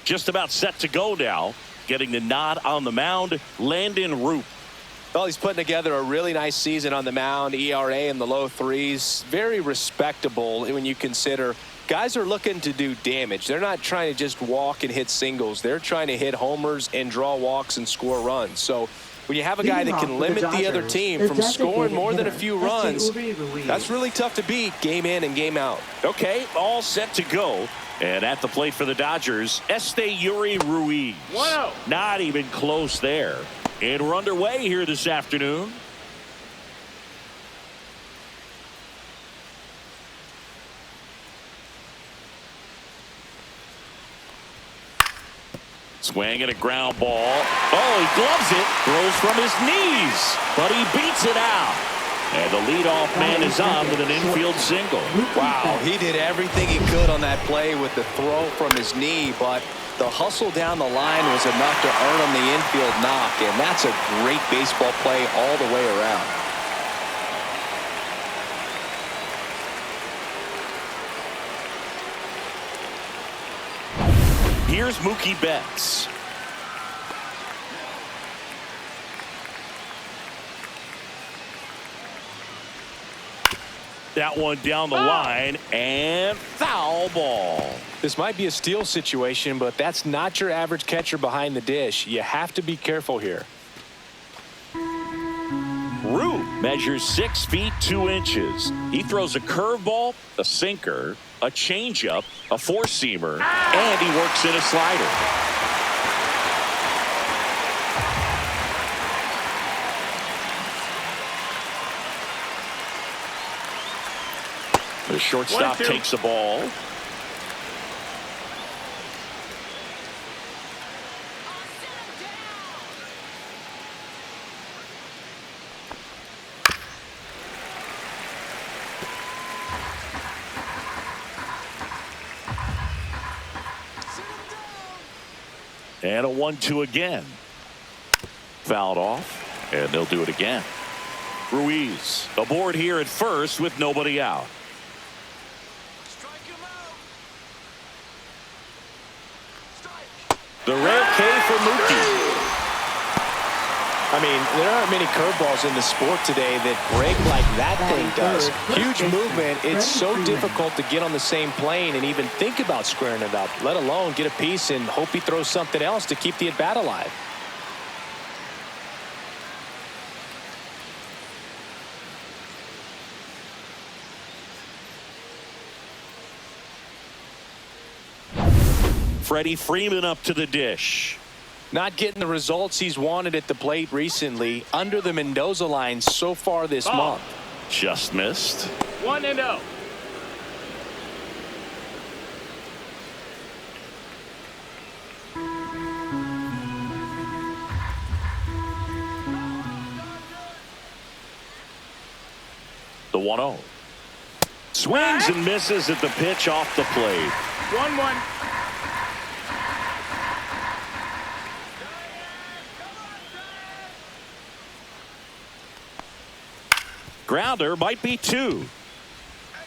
just about set to go now. Getting the nod on the mound, Landon Roop. Well, he's putting together a really nice season on the mound. ERA in the low 3s. Very respectable when you consider guys are looking to do damage. They're not trying to just walk and hit singles. They're trying to hit homers and draw walks and score runs. So when you have a guy that can limit the other team from scoring more than a few runs, that's really tough to beat game in and game out. Okay, all set to go. And at the plate for the Dodgers, Esteury Ruiz. 1-0. Not even close there. And we're underway here this afternoon. Swing and a ground ball. Oh, he gloves it. Throws from his knees. But he beats it out. And the leadoff man is on with an infield single. Wow, he did everything he could on that play with the throw from his knee, but the hustle down the line was enough to earn him the infield knock, and that's a great baseball play all the way around. Here's Mookie Betts. That one down the line, and foul ball. This might be a steal situation, but that's not your average catcher behind the dish. You have to be careful here. Root measures 6 feet 2 inches. He throws a curveball, a sinker, a changeup, a four-seamer, and he works in a slider. The shortstop takes the ball. And a 1-2 again. Fouled off, and they'll do it again. Ruiz aboard here at first with nobody out. The rare K for Mookie. I mean, there aren't many curveballs in the sport today that break like that thing does. Huge movement. It's so difficult to get on the same plane and even think about squaring it up, let alone get a piece and hope he throws something else to keep the at-bat alive. Freddie Freeman up to the dish. Not getting the results he's wanted at the plate recently. Under the Mendoza line so far this month. Just missed. 1-0. The 1-0. Swings and misses at the pitch off the plate. 1-1. Grounder might be 2.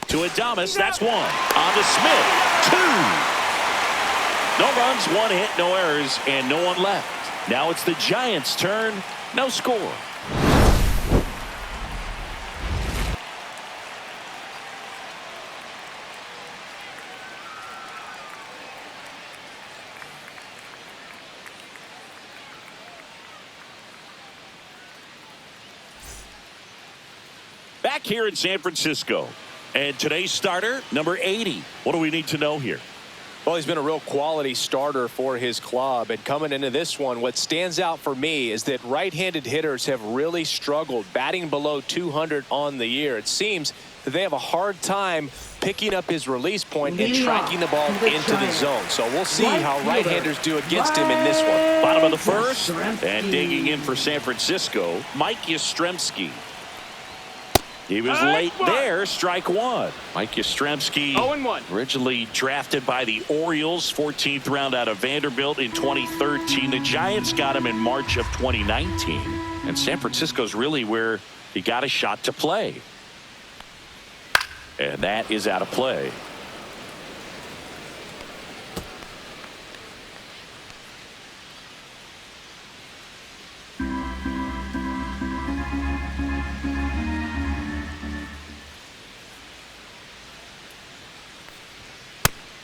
To Adames, that's 1. On to Smith, 2. No runs, 1 hit, no errors, and no one left. Now it's the Giants' turn. No score. Back here in San Francisco. And today's starter, number 80. What do we need to know here? Well, he's been a real quality starter for his club. And coming into this one, what stands out for me is that right-handed hitters have really struggled, batting below 200 on the year. It seems that they have a hard time picking up his release point and tracking the ball into the zone. So we'll see how right-handers do against him in this one. Bottom of the first, and digging in for San Francisco, Mike Yastrzemski. He was late there, strike 1. Mike Yastrzemski, 0-1. originally drafted by the Orioles, 14th round out of Vanderbilt in 2013. The Giants got him in March of 2019. And San Francisco's really where he got a shot to play. And that is out of play.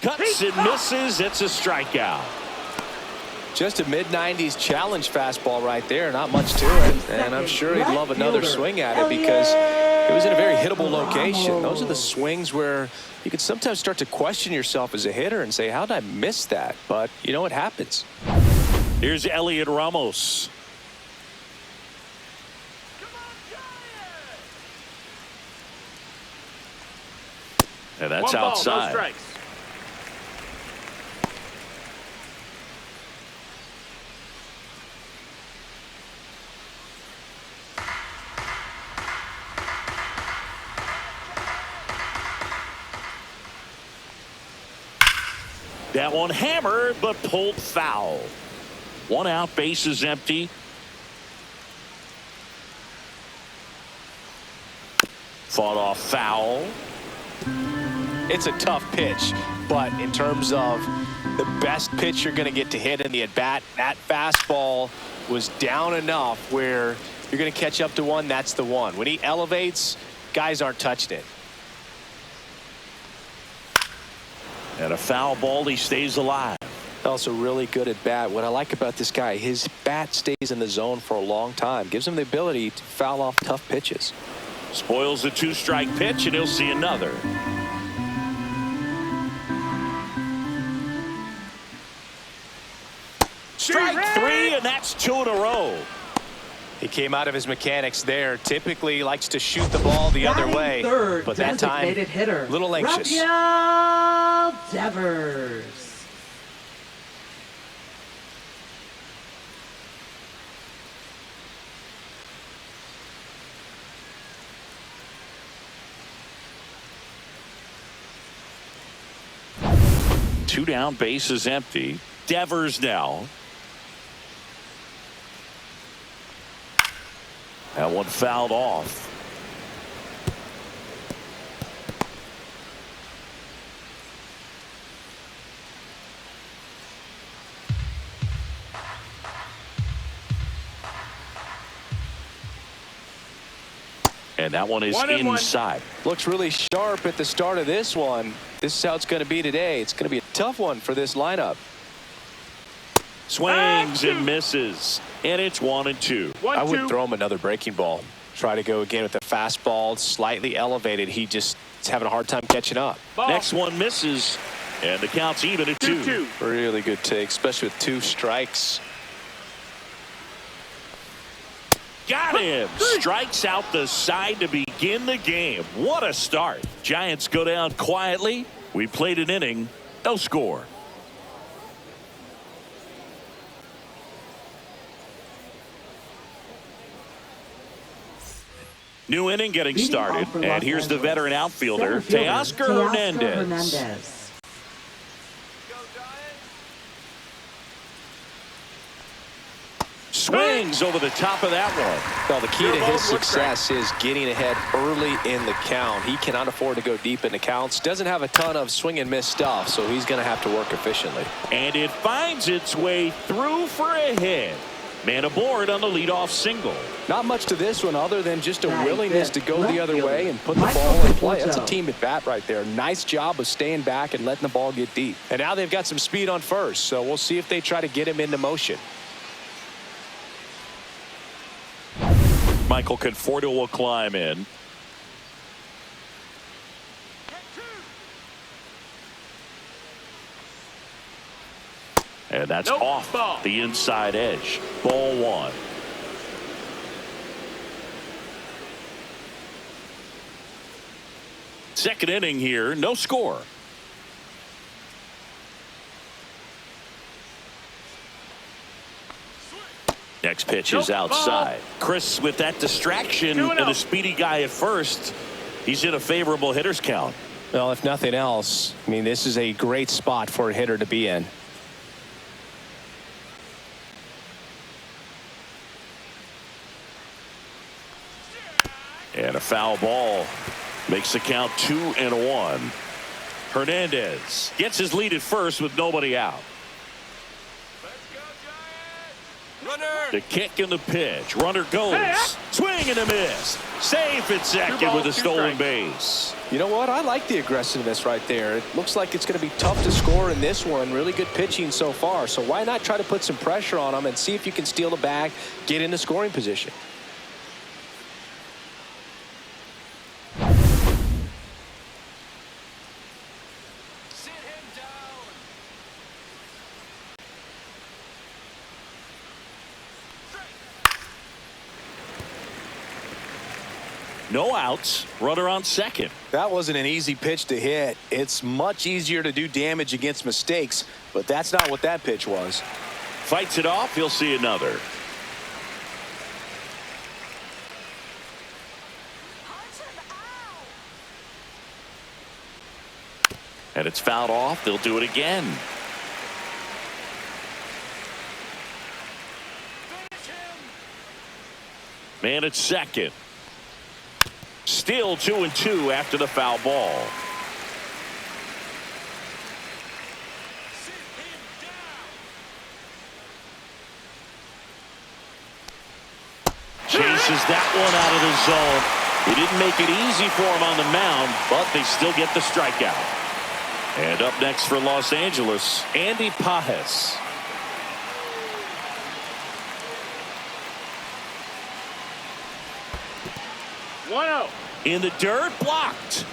Cuts and misses. It's a strikeout. Just a mid-90s challenge fastball right there. Not much to it. And I'm sure he'd love another swing at it because it was in a very hittable location. Those are the swings where you can sometimes start to question yourself as a hitter and say, how did I miss that? But, you know, it happens. Here's Elliot Ramos. And that's outside. No strikes. That one hammered, but pulled foul. 1 out, bases empty. Fought off foul. It's a tough pitch, but in terms of the best pitch you're going to get to hit in the at-bat, that fastball was down enough where you're going to catch up to one. That's the one. When he elevates, guys aren't touching it. And a foul ball, he stays alive. Also really good at bat. What I like about this guy, his bat stays in the zone for a long time. Gives him the ability to foul off tough pitches. Spoils the 2-strike pitch, and he'll see another. Strike 3, and that's 2 in a row. He came out of his mechanics there. Typically likes to shoot the ball the other way, but that time, a little anxious. Devers. Two down, bases empty. Devers now. That one fouled off. And that one is inside. Looks really sharp at the start of this one. This is how it's going to be today. It's going to be a tough one for this lineup. Swings and misses. And it's 1-2. I would throw him another breaking ball. Try to go again with the fastball, slightly elevated. He just is having a hard time catching up. Next one misses. And the count's even at 2. Really good take, especially with 2 strikes. Got him. Strikes out the side to begin the game. What a start. Giants go down quietly. We played an inning. No score. New inning getting started. And here's the veteran outfielder, Teoscar Hernandez. Swings over the top of that one. Well, the key to his success is getting ahead early in the count. He cannot afford to go deep in the counts. Doesn't have a ton of swing and miss stuff, so he's going to have to work efficiently. And it finds its way through for a hit. Man aboard on the leadoff single. Not much to this one other than just a willingness to go the other way and put the ball in play. That's a team at bat right there. Nice job of staying back and letting the ball get deep. And now they've got some speed on first, so we'll see if they try to get him into motion. Michael Conforto will climb in. And that's off the inside edge. Ball 1. Second inning here, no score. Next pitch is outside. Chris, with that distraction and a speedy guy at first, he's in a favorable hitter's count. Well, if nothing else, I mean, this is a great spot for a hitter to be in. And a foul ball makes the count 2-1. Hernandez gets his lead at first with nobody out. The kick and the pitch. Runner goes. Swing Swing and a miss. Safe at second with a stolen base. You know what? I like the aggressiveness right there. It looks like it's going to be tough to score in this one. Really good pitching so far. So why not try to put some pressure on them and see if you can steal the bag, get into scoring position. No outs. Runner on second. That wasn't an easy pitch to hit. It's much easier to do damage against mistakes, but that's not what that pitch was. Fights it off. He'll see another. And it's fouled off. They'll do it again. Man at second. Still 2-2 after the foul ball. Chases that one out of the zone. He didn't make it easy for him on the mound, but they still get the strikeout. And up next for Los Angeles, Andy Pages. In the dirt, blocked.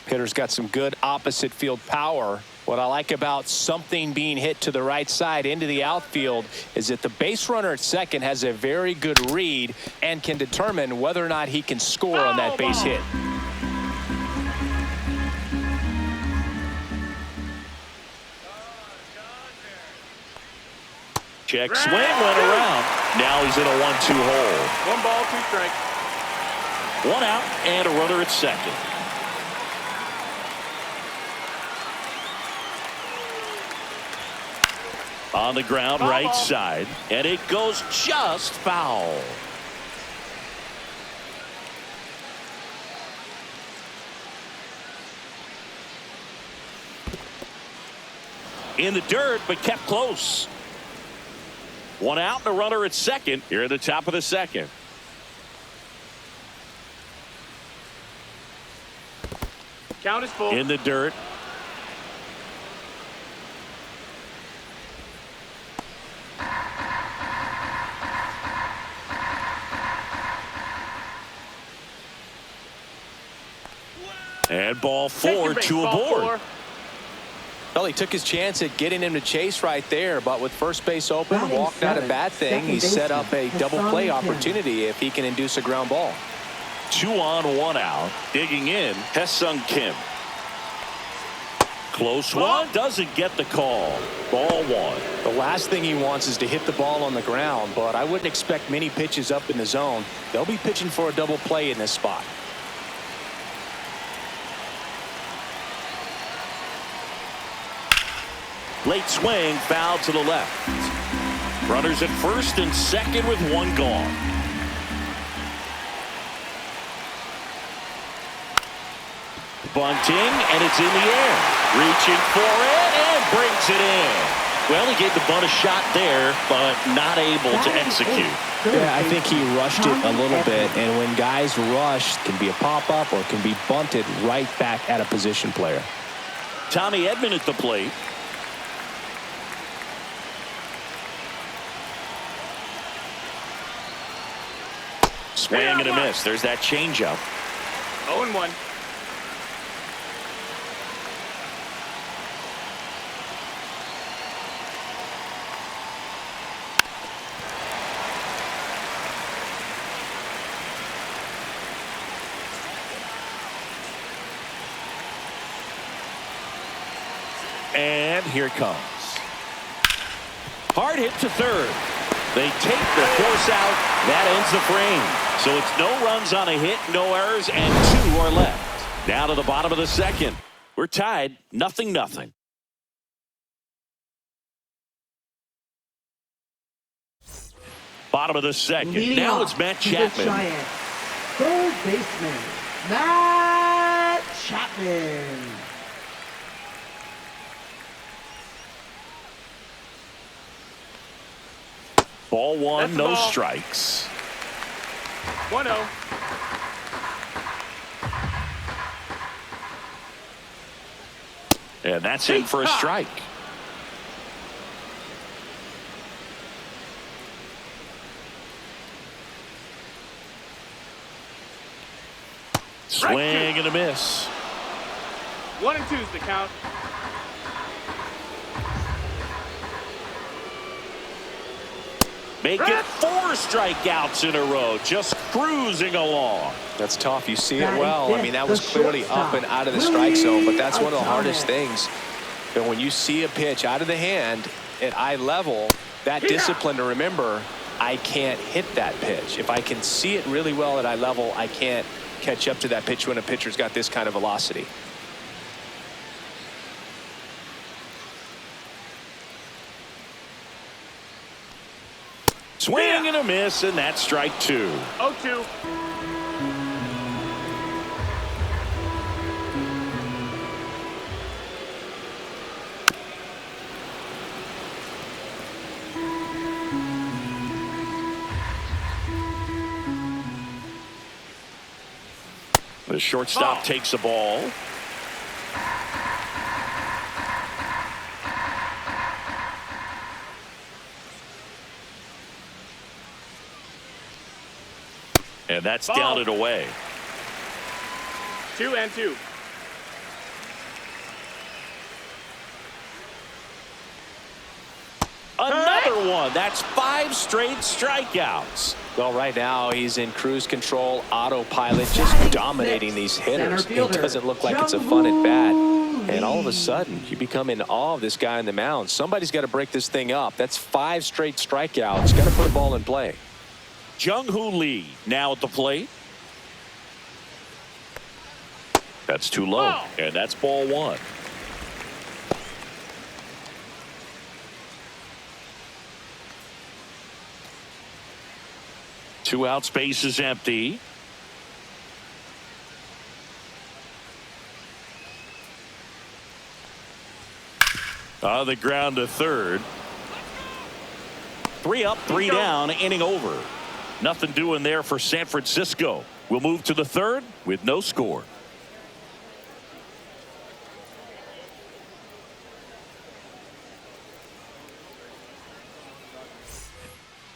Hitter's got some good opposite field power. What I like about something being hit to the right side into the outfield is that the base runner at second has a very good read and can determine whether or not he can score on that base hit. Check swing went around. Now he's in a 1-2 hole. 1 ball, 2 strikes. 1 out and a runner at second. On the ground, right side, and it goes just foul. In the dirt, but kept close. 1 out and a runner at second here at the top of the second. Count is full. In the dirt. And ball 4, 2 aboard. Well, he took his chance at getting him to chase right there, but with first base open, walked not a bad thing. He set up a double play opportunity if he can induce a ground ball. 2 on, 1 out. Digging in, Haesung Kim. Close one, doesn't get the call. Ball 1. The last thing he wants is to hit the ball on the ground, but I wouldn't expect many pitches up in the zone. They'll be pitching for a double play in this spot. Late swing, foul to the left. Runners at first and second with 1 gone. Bunting, and it's in the air. Reaching for it and brings it in. Well, he gave the bunt a shot there, but not able to execute. Yeah, I think he rushed it a little bit, and when guys rush, it can be a pop-up or it can be bunted right back at a position player. Tommy Edman at the plate. Swing and a miss. There's that changeup. 0-1. And here it comes. Hard hit to third. They take the force out. That ends the frame. So it's no runs on a hit, no errors, and 2 are left. Now to the bottom of the second. We're tied, 0-0. Bottom of the second. Now it's Matt Chapman. Giants, third baseman, Matt Chapman. Ball one, That's the no ball. strikes. 1-0. And that's in for a strike. Swing and a miss. 1-2 is the count. Make it 4 strikeouts in a row, just cruising along. That's tough. You see it well. I mean, that was clearly up and out of the strike zone, but that's one of the hardest things. And when you see a pitch out of the hand at eye level, that discipline to remember, I can't hit that pitch. If I can see it really well at eye level, I can't catch up to that pitch when a pitcher's got this kind of velocity. Swing and a miss, and that's strike 2. 0-2. The shortstop takes the ball. And that's down and away. 2-2. Another one. That's 5 straight strikeouts. Well, right now he's in cruise control, autopilot, just dominating these hitters. It doesn't look like it's a fun at bat. And all of a sudden, you become in awe of this guy on the mound. Somebody's got to break this thing up. That's 5 straight strikeouts. Got to put a ball in play. Jung-Hoo Lee now at the plate. That's too low, and that's ball 1. Two out, space is empty. On the ground to third. 3 up, 3 down, inning over. Nothing doing there for San Francisco. We'll move to the third with no score.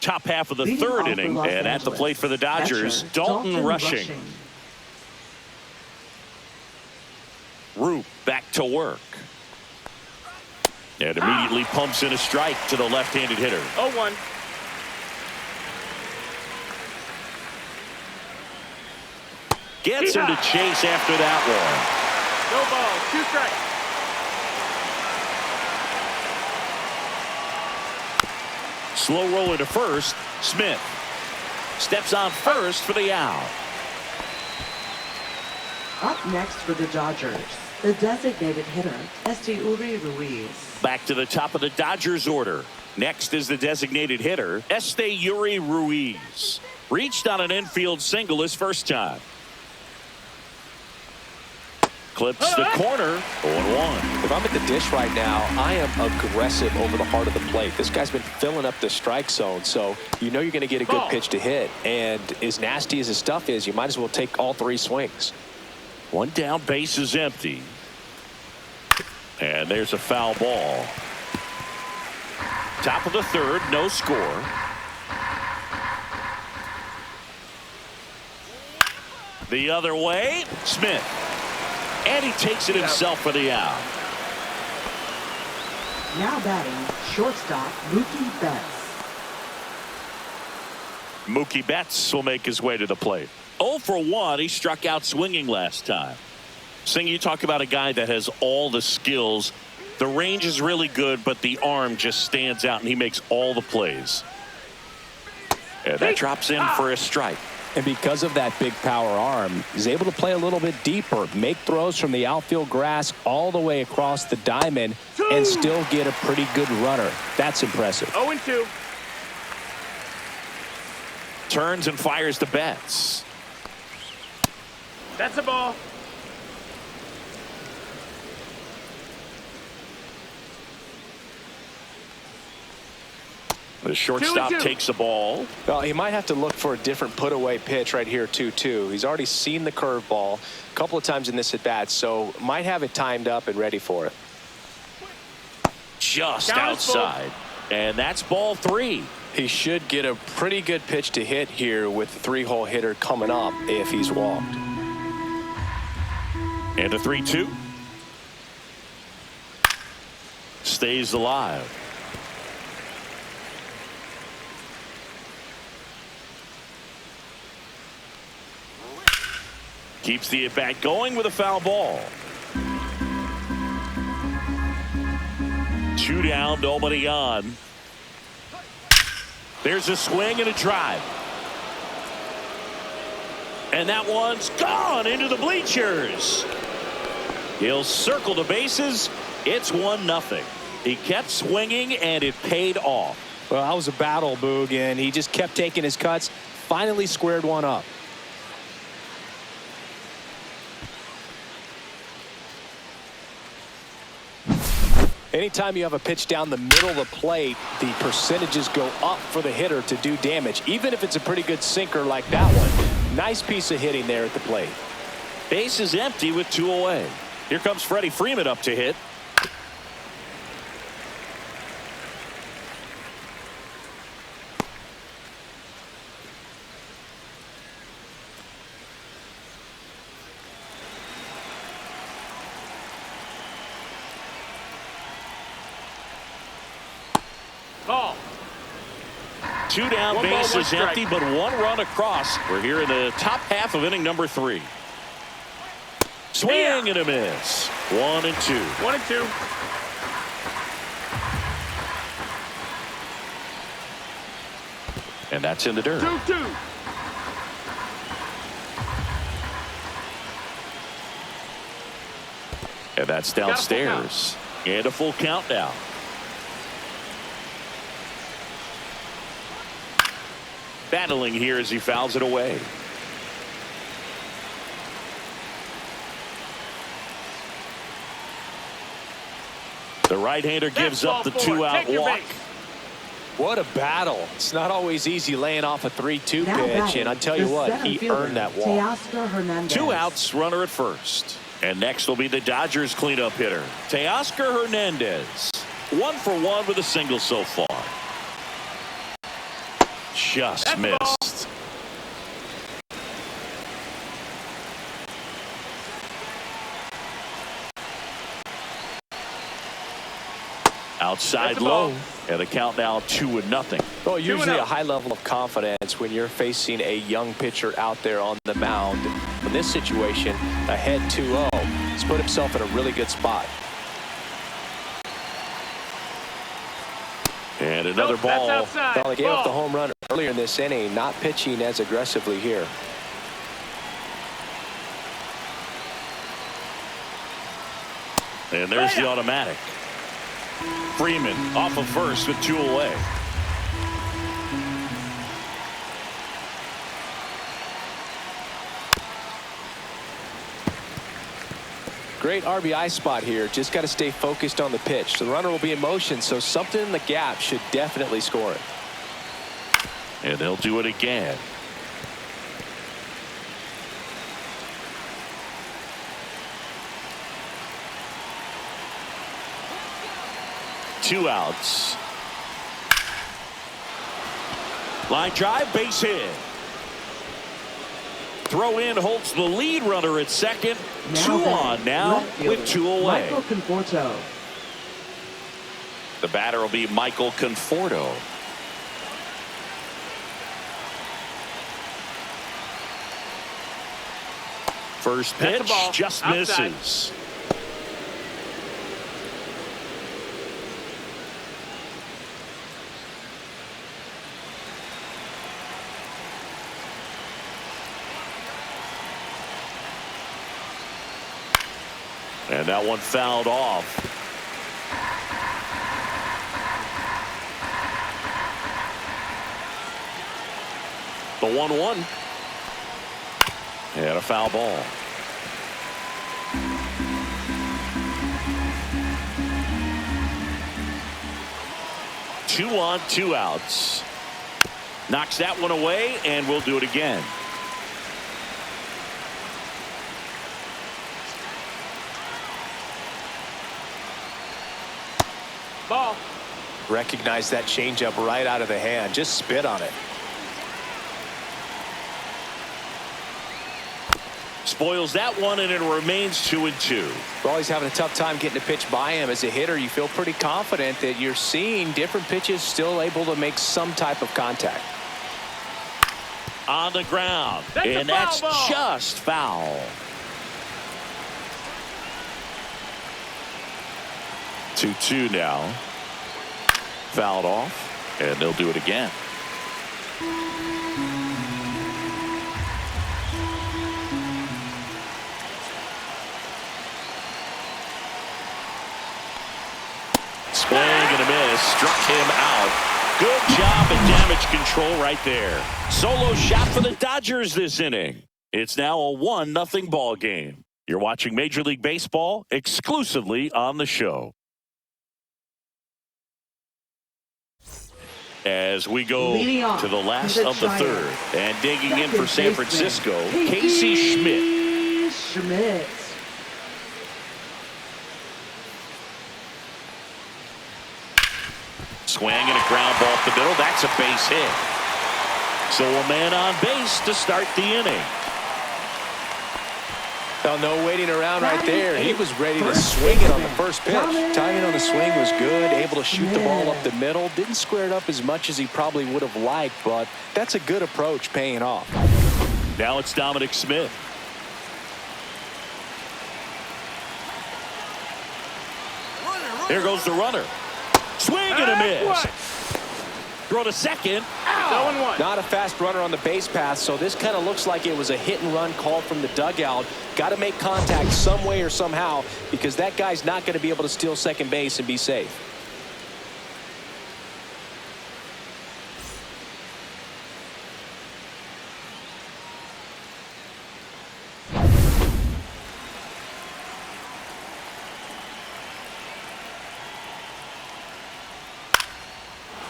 Top half of the third inning, and at the plate for the Dodgers, Dalton Rushing. Roop back to work. And immediately pumps in a strike to the left-handed hitter. 0-1. Gets him to chase after that one. No ball. 2 strikes. Slow roller to first. Smith steps on first for the out. Up next for the Dodgers, the designated hitter, Esteury Ruiz. Back to the top of the Dodgers order. Next is the designated hitter, Esteury Ruiz. Reached on an infield single his first time. Clips the corner, 0-1. If I'm at the dish right now, I am aggressive over the heart of the plate. This guy's been filling up the strike zone, so you know you're going to get a good pitch to hit. And as nasty as his stuff is, you might as well take all 3 swings. 1 down, base is empty. And there's a foul ball. Top of the third, no score. The other way, Smith. And he takes it himself for the out. Now batting, shortstop, Mookie Betts. Mookie Betts will make his way to the plate. 0 for 1. He struck out swinging last time. Sing, you talk about a guy that has all the skills. The range is really good, but the arm just stands out, and he makes all the plays. And that drops in for a strike. And because of that big power arm, he's able to play a little bit deeper, make throws from the outfield grass all the way across the diamond, and still get a pretty good runner. That's impressive. 0-2. Turns and fires to Betts. That's a ball. The shortstop 2-2. takes the ball. Well, he might have to look for a different put-away pitch right here, 2-2. He's already seen the curveball a couple of times in this at-bat, so might have it timed up and ready for it. Just Count is full. outside. And that's ball 3. He should get a pretty good pitch to hit here with the 3-hole hitter coming up if he's walked. And a 3-2. Stays alive. Keeps the at-bat going with a foul ball. 2 down, nobody on. There's a swing and a drive. And that one's gone into the bleachers. He'll circle the bases. It's 1-0. He kept swinging and it paid off. Well, that was a battle, Boog, and he just kept taking his cuts. Finally squared one up. Anytime you have a pitch down the middle of the plate, the percentages go up for the hitter to do damage, even if it's a pretty good sinker like that one. Nice piece of hitting there at the plate. Base is empty with 2 away. Here comes Freddie Freeman up to hit. Call. 2 down, One ball, base one is strike. empty, but 1 run across. We're here in the top half of inning number 3. Swing Yeah. and a miss. 1-2. 1-2. And that's in the dirt. 2-2. And that's downstairs. And a full count now. Battling here as he fouls it away. The right-hander gives up the That's ball 4. 2-out Take your walk. base. What a battle. It's not always easy laying off a 3-2 Now pitch, batting, and I tell you the what, center he fielder, earned that walk. Teoscar Hernandez. 2 outs, runner at first. And next will be the Dodgers cleanup hitter, Teoscar Hernandez. 1 for 1 with a single so far. Just That's missed. Outside That's a low, ball. and the count now 2-0. Well, usually 2-0. a high level of confidence when you're facing a young pitcher out there on the mound. In this situation, ahead 2-0. He's put himself in a really good spot. And another Nope, that's ball. outside. Well, they gave up the Ball. home run earlier in this inning, not pitching as aggressively here. And there's the automatic. Freeman off of first with 2 away. Great RBI spot here. Just got to stay focused on the pitch. The runner will be in motion, so something in the gap should definitely score it. And they'll do it again. Two outs. Line drive, base hit. Throw in holds the lead runner at second. Now 2 batting, on now left fielder, with 2 away. Michael Conforto. The batter will be Michael Conforto. First That's a pitch ball. just Outside. misses. And that one fouled off. The 1-1. And a foul ball. 2 on, 2 outs. Knocks that one away, and we'll do it again. Ball. Recognize that changeup right out of the hand. Just spit on it. Spoils that one, and it remains 2-2. Well, he's having a tough time getting a pitch by him. As a hitter, you feel pretty confident that you're seeing different pitches still able to make some type of contact. On the ground, and that's ball. Just foul. 2-2 now. Fouled off, and they'll do it again. Swing and a miss. Struck him out. Good job at damage control right there. Solo shot for the Dodgers this inning. It's now a 1-0 ball game. You're watching Major League Baseball exclusively on the show. As we go to the last of the third, and digging in for San Francisco, Casey Schmidt. Swing and a ground ball up the middle. That's a base hit. So a man on base to start the inning. Well, no waiting around right there. He was ready to swing it on the first pitch. Timing on the swing was good. Able to shoot the ball up the middle. Didn't square it up as much as he probably would have liked, but that's a good approach paying off. Now it's Dominic Smith. Here goes the runner. Swing and a miss. Throw to second. Out. Not a fast runner on the base path, so this kind of looks like it was a hit and run call from the dugout. Got to make contact some way or somehow, because that guy's not going to be able to steal second base and be safe.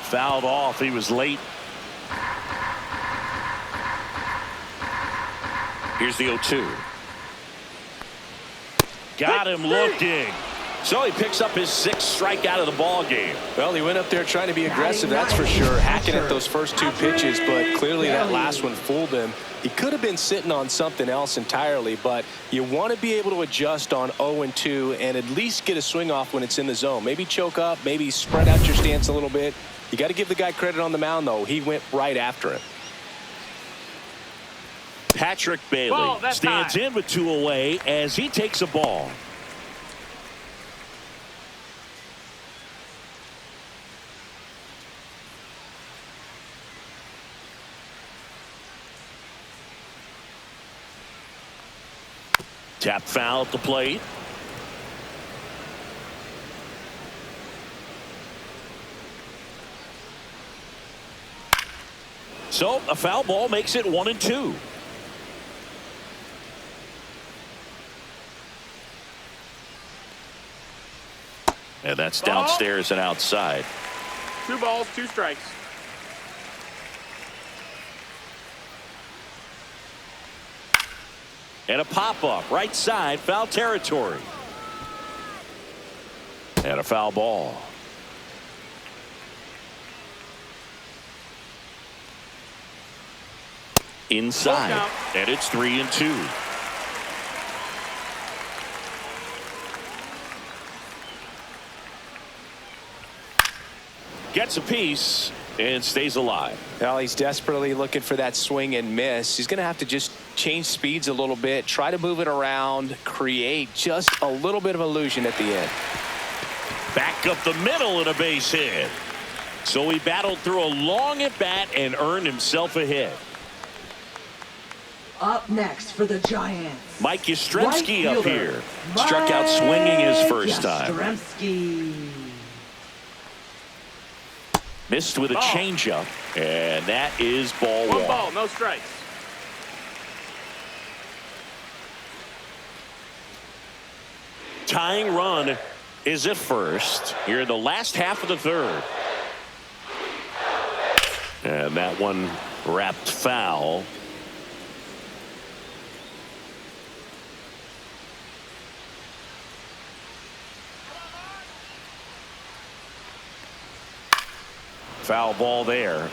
Fouled off. He was late. Here's the 0-2. Got him looking. So he picks up his 6th strikeout of the ball game. Well, he went up there trying to be aggressive, that's for sure. Hacking at those first 2 pitches, but clearly that last one fooled him. He could have been sitting on something else entirely, but you want to be able to adjust on 0-2 and at least get a swing off when it's in the zone. Maybe choke up, maybe spread out your stance a little bit. You got to give the guy credit on the mound, though. He went right after him. Patrick Bailey stands in with 2 away as he takes a ball. Tap foul at the plate. So a foul ball makes it 1-2. And that's downstairs and outside. 2 balls, 2 strikes. And a pop-up right side, foul territory. And a foul ball. Inside, and it's 3-2. Gets a piece and stays alive. Well, he's desperately looking for that swing and miss. He's going to have to just change speeds a little bit, try to move it around, create just a little bit of illusion at the end. Back up the middle and a base hit. So he battled through a long at bat and earned himself a hit. Up next for the Giants, Mike Yastrzemski right up here. Struck out swinging his first time. Yastrzemski. Missed with a changeup, and that is ball 1. 1 ball, no strikes. Tying run is at first here in the last half of the third. And that one wrapped foul. Foul ball there.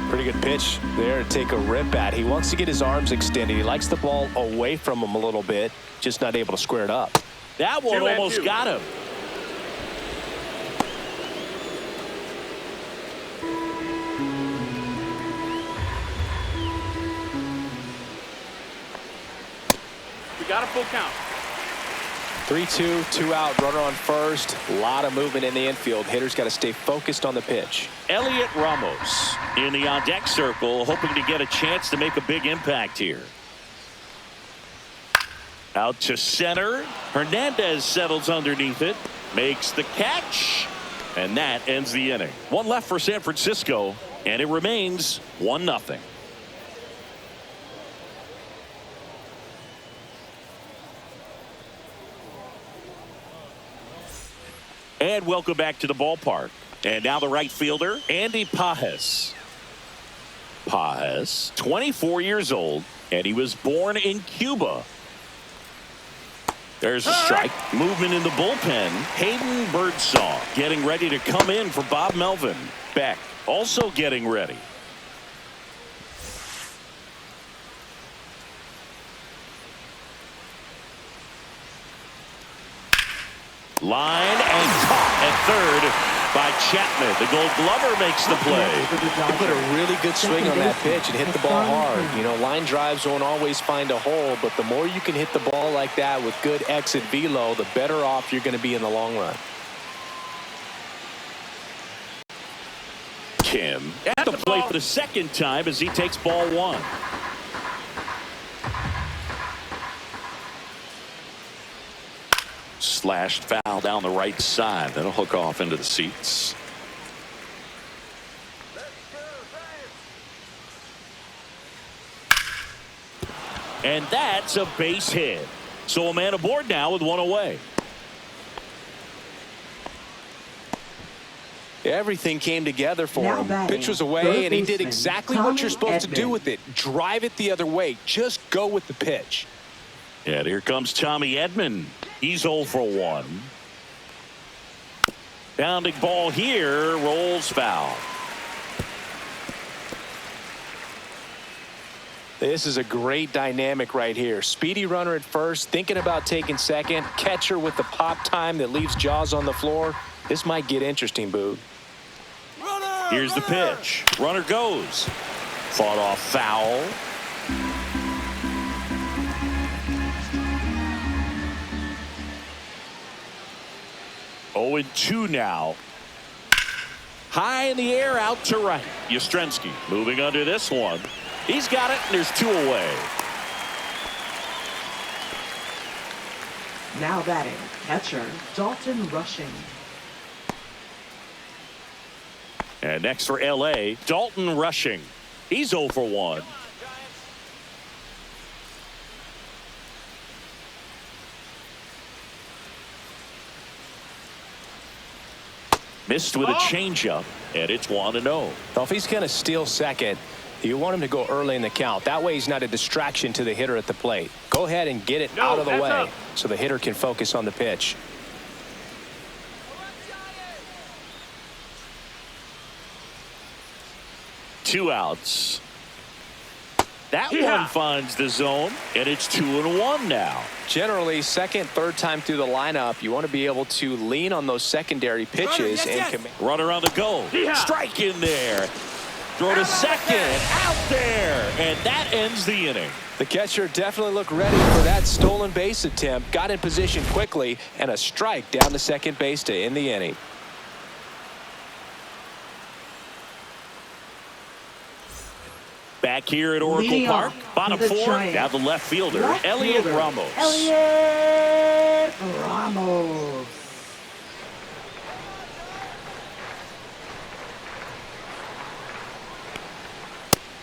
Pretty good pitch there to take a rip at. He wants to get his arms extended. He likes the ball away from him a little bit, just not able to square it up. That one almost got him. We got a full count. 3-2, 2 out, runner on first. A lot of movement in the infield. Hitter's got to stay focused on the pitch. Elliot Ramos in the on-deck circle, hoping to get a chance to make a big impact here. Out to center. Hernandez settles underneath it, makes the catch, and that ends the inning. One left for San Francisco, and it remains 1-0. And welcome back to the ballpark. And now the right fielder, Andy Pages. Pages, 24 years old, and he was born in Cuba. There's a strike. Movement in the bullpen. Hayden Birdsong getting ready to come in for Bob Melvin. Beck also getting ready. Line and caught at third by Chapman. The Gold Glover makes the play. He put a really good swing on that pitch and hit the ball hard. You know, line drives won't always find a hole, but the more you can hit the ball like that with good exit velo, the better off you're going to be in the long run. Kim at the plate for the second time as he takes ball one. Slashed foul down the right side. That'll hook off into the seats. And that's a base hit. So a man aboard now with one away. Everything came together for him. Pitch was away, and he did exactly what you're supposed to do with it. Drive it the other way. Just go with the pitch. And here comes Tommy Edman. He's 0 for 1. Bounding ball here, rolls foul. This is a great dynamic right here. Speedy runner at first, thinking about taking second. Catcher with the pop time that leaves Jaws on the floor. This might get interesting, Boog. Here's the pitch. Runner goes. Fought off foul. Oh, and 2 now. High in the air, out to right. Yastrzemski moving under this one. He's got it, and there's 2 away. Now batting, catcher Dalton Rushing. And next for LA, Dalton Rushing. He's 0 for 1. Missed with a changeup, and it's 1-0. Well, if he's going to steal second, you want him to go early in the count. That way he's not a distraction to the hitter at the plate. Go ahead and get it out of the way so the hitter can focus on the pitch. Two outs. That one finds the zone, and it's 2-1 now. Generally, second, third time through the lineup, you want to be able to lean on those secondary pitches. Runner on the go. Strike in there. Throw to second. Out there. And that ends the inning. The catcher definitely looked ready for that stolen base attempt. Got in position quickly, and a strike down to second base to end the inning. Back here at Oracle Park, bottom 4, now the left fielder, Elliot Ramos. Elliot Ramos.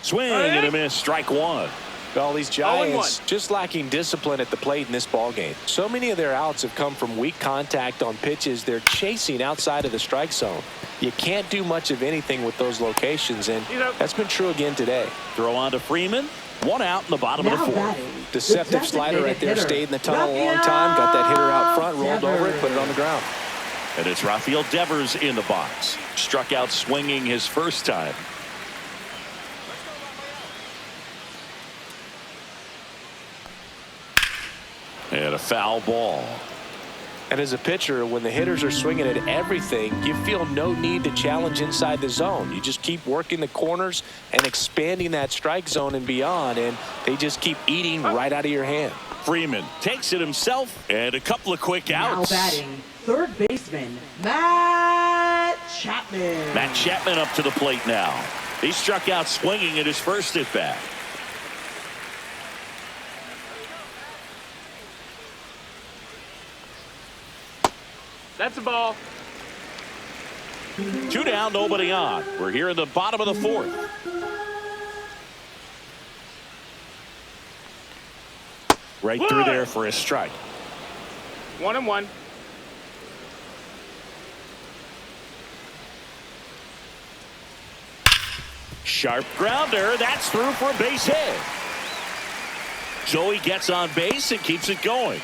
Swing and a miss, strike 1. Well, these Giants just lacking discipline at the plate in this ballgame. So many of their outs have come from weak contact on pitches they're chasing outside of the strike zone. you can't do much of anything with those locations, and that's been true again today. Throw on to Freeman. 1 out in the bottom of the fourth. Deceptive slider right there. Stayed in the tunnel a long time. Got that hitter out front, rolled over it, put it on the ground. And it's Rafael Devers in the box. Struck out swinging his first time. And a foul ball. And as a pitcher, when the hitters are swinging at everything, you feel no need to challenge inside the zone. You just keep working the corners and expanding that strike zone and beyond, and they just keep eating right out of your hand. Freeman takes it himself, and a couple of quick outs. Now batting, third baseman, Matt Chapman. Matt Chapman up to the plate now. He struck out swinging at his first at bat. That's a ball. 2 down, nobody on. We're here in the bottom of the fourth. Right through there for a strike. 1-1. Sharp grounder. That's through for a base hit. Joey gets on base and keeps it going.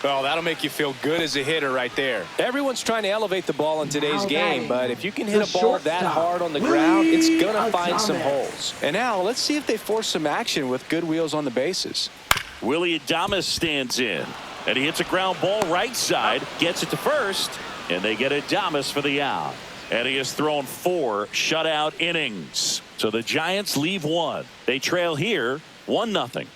Well, that'll make you feel good as a hitter right there. Everyone's trying to elevate the ball in today's game, but if you can hit a ball that hard on the ground, it's going to find some holes. And now let's see if they force some action with good wheels on the bases. Willie Adames stands in, and he hits a ground ball right side, gets it to first, and they get Adames for the out. And he has thrown 4 shutout innings. So the Giants leave 1. They trail here 1-0.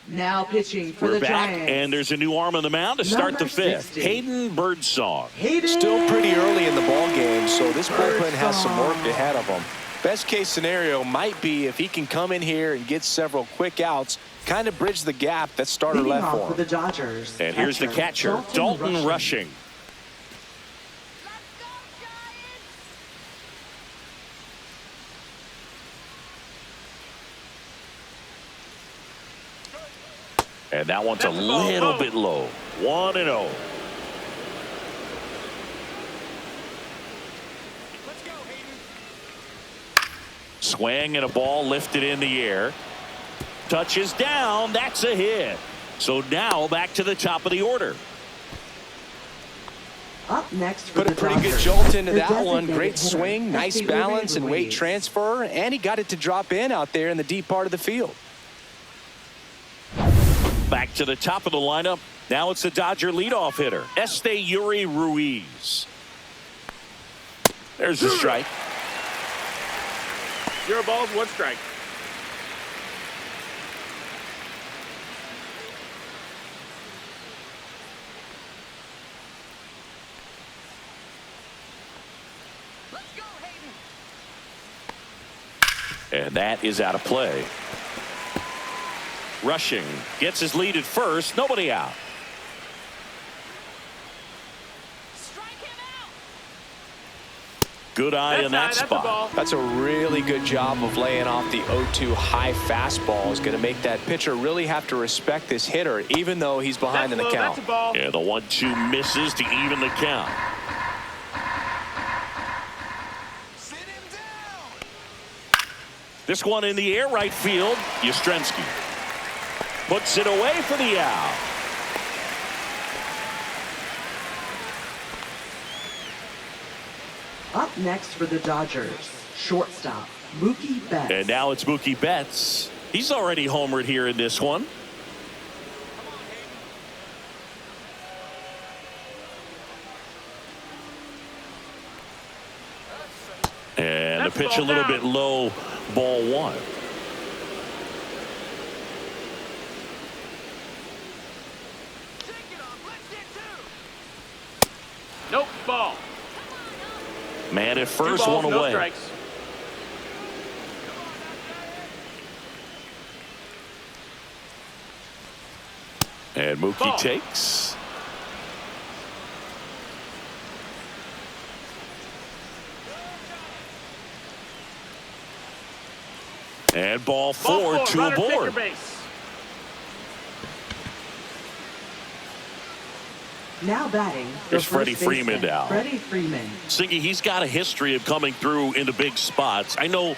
Now pitching for We're the back, Giants. and there's a new arm on the mound to start the Number fifth. 60. Hayden Birdsong. Still pretty early in the ball game, so this bullpen has some work ahead of them. Best case scenario might be if he can come in here and get several quick outs, kind of bridge the gap that starter left for him. The Dodgers. And here's the catcher, Dalton Rushing. And that one's a little bit low. 1-0. Swing and a ball lifted in the air. Touches down. That's a hit. So now back to the top of the order. Up next for Put a the pretty good Dodgers, jolt into the that one. designated Great hitter, swing, nice Uri balance and weight Ruiz. transfer, and he got it to drop in out there in the deep part of the field. Back to the top of the lineup. Now it's the Dodger leadoff hitter, Uri Ruiz. There's a strike. 0 balls, 1 strike. And that is out of play. Rushing gets his lead at first. Nobody out. Good eye in that spot. That's a really good job of laying off the 0-2 high fastball. Is going to make that pitcher really have to respect this hitter, even though he's behind in the count. Yeah, the 1-2 misses to even the count. This one in the air, right field. Yastrzemski puts it away for the out. Up next for the Dodgers, shortstop, Mookie Betts. And now it's Mookie Betts. He's already homered here in this one. And the pitch a little bit low, ball 1. Nope, ball. Man at 2 first, balls, 1 no away. strikes. And Mookie Ball. takes. And ball 4, 2 runner, take your aboard. base. Now batting, the Here's Freddie first Freeman baseman, now. Freddie Freeman. Singy, he's got a history of coming through into big spots. I know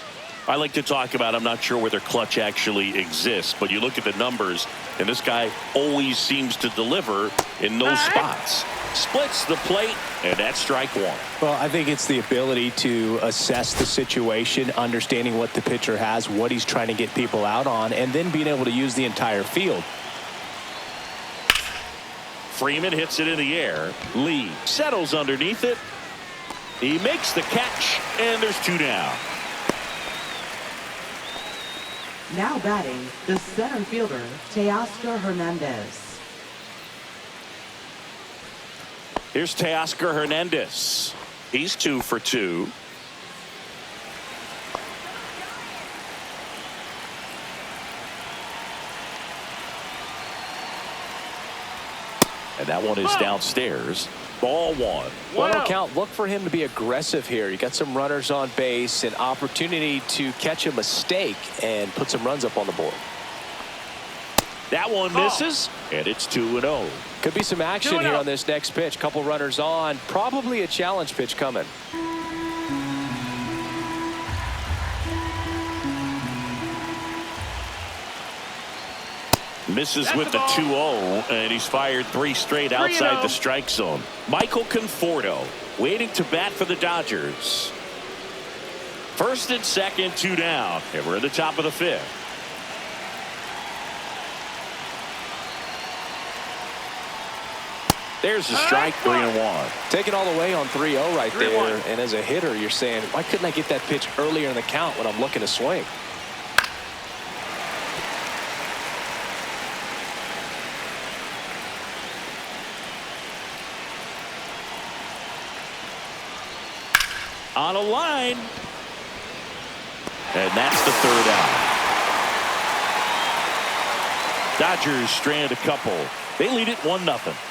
I like to talk about, I'm not sure whether clutch actually exists, but you look at the numbers, and this guy always seems to deliver in those spots. Splits the plate, and that's strike one. Well, I think it's the ability to assess the situation, understanding what the pitcher has, what he's trying to get people out on, and then being able to use the entire field. Freeman hits it in the air. Lee settles underneath it. He makes the catch, and there's two down. Now batting, the center fielder, Teoscar Hernandez. Here's Teoscar Hernandez. He's 2 for 2. And that one is downstairs. Ball one. Well, no count. Look for him to be aggressive here. You got some runners on base, an opportunity to catch a mistake and put some runs up on the board. That one misses, and it's 2-0. Could be some action here on this next pitch. Couple runners on. Probably a challenge pitch coming. Misses with the 2-0, and he's fired 3 straight outside the strike zone. Michael Conforto waiting to bat for the Dodgers. First and second, 2 down, and we're in the top of the 5th. There's the strike, 3-1. Taking all the way on 3-0 right there. And as a hitter, you're saying, why couldn't I get that pitch earlier in the count when I'm looking to swing? On a line. And that's the 3rd out. Dodgers strand a couple. They lead it 1-0.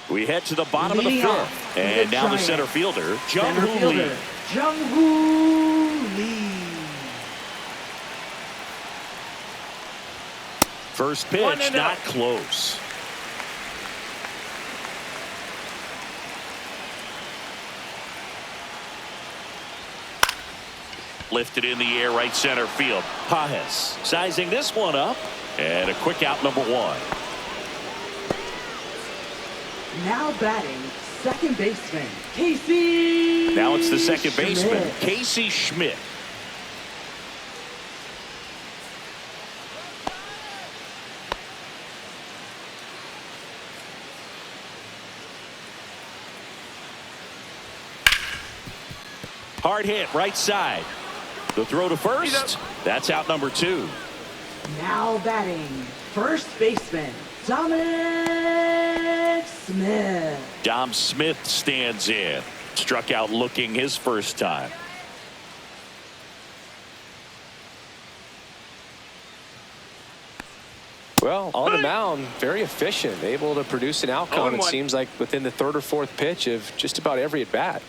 We head to the bottom of the 5th. And now the center fielder, Jung-Hoo Lee. Jung-Hoo Lee. First pitch, not close. Lifted in the air, right center field. Pajes sizing this one up. And a quick out, number 1. Now batting, second baseman, Casey. Now it's the second baseman, Casey Schmidt. Hard hit, right side. The throw to first. That's out, number 2. Now batting, first baseman, Dominic Smith. Dom Smith stands in. Struck out looking his first time. Well, on the mound, very efficient, able to produce an outcome. It seems like within the 3rd or 4th pitch of just about every at bat.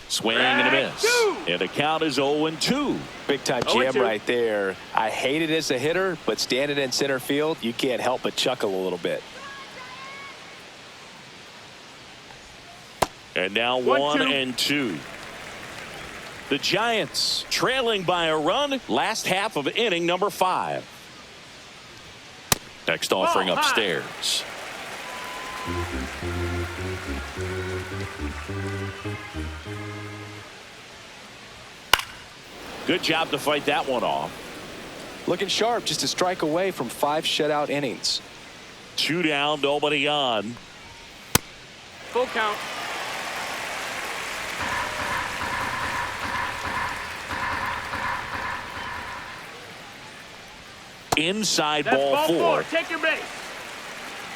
Swing and a miss. And the count is 0-2. Big time jam right there. I hate it as a hitter, but standing in center field, you can't help but chuckle a little bit. And now 1-2. The Giants trailing by a run. Last half of inning number 5. Next offering upstairs. Good job to fight that one off. Looking sharp, just a strike away from 5 shutout innings. 2 down, nobody on. Full count. Inside That's ball 4. Take your base.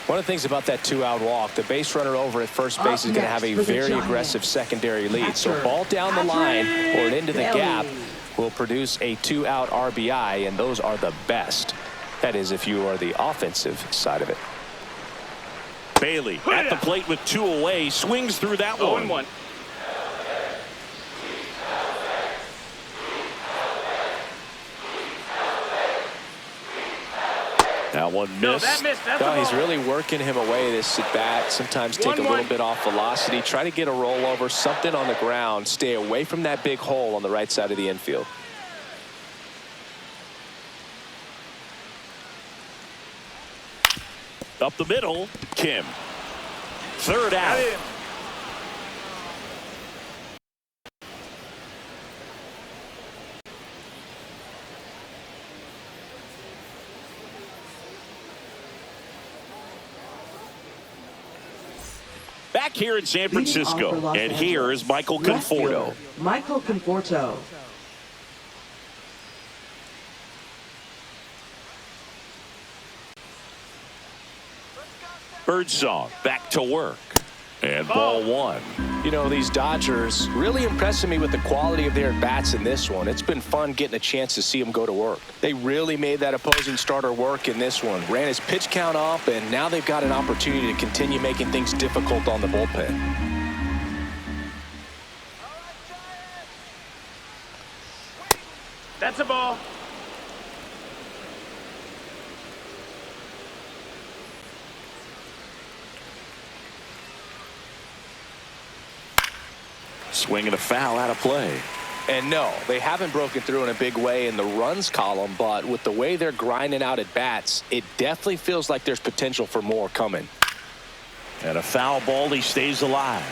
One of the things about that 2-out walk, the base runner over at first base is going to have a very aggressive secondary lead. So ball down the line or into the gap will produce a 2-out RBI, and those are the best. That is if you are the offensive side of it. Bailey at the plate with 2 away, swings through that one. 0-1. That one No, missed. that missed. That's Oh, a he's ball. really working him away, this at bat. Sometimes take a little 1-1. bit off velocity. Try to get a rollover, something on the ground. Stay away from that big hole on the right side of the infield. Up the middle, Kim. Third out. Back here in San Leading off for Francisco, Los and here Angeles, is Michael left Conforto. fielder, Michael Conforto. Birdsong back to work. And ball one. You know, these Dodgers really impressing me with the quality of their bats in this one. It's been fun getting a chance to see them go to work. They really made that opposing starter work in this one. Ran his pitch count up, and now they've got an opportunity to continue making things difficult on the bullpen. That's a ball. Swing and a foul out of play. And no, they haven't broken through in a big way in the runs column, but with the way they're grinding out at bats, it definitely feels like there's potential for more coming. And a foul ball, he stays alive.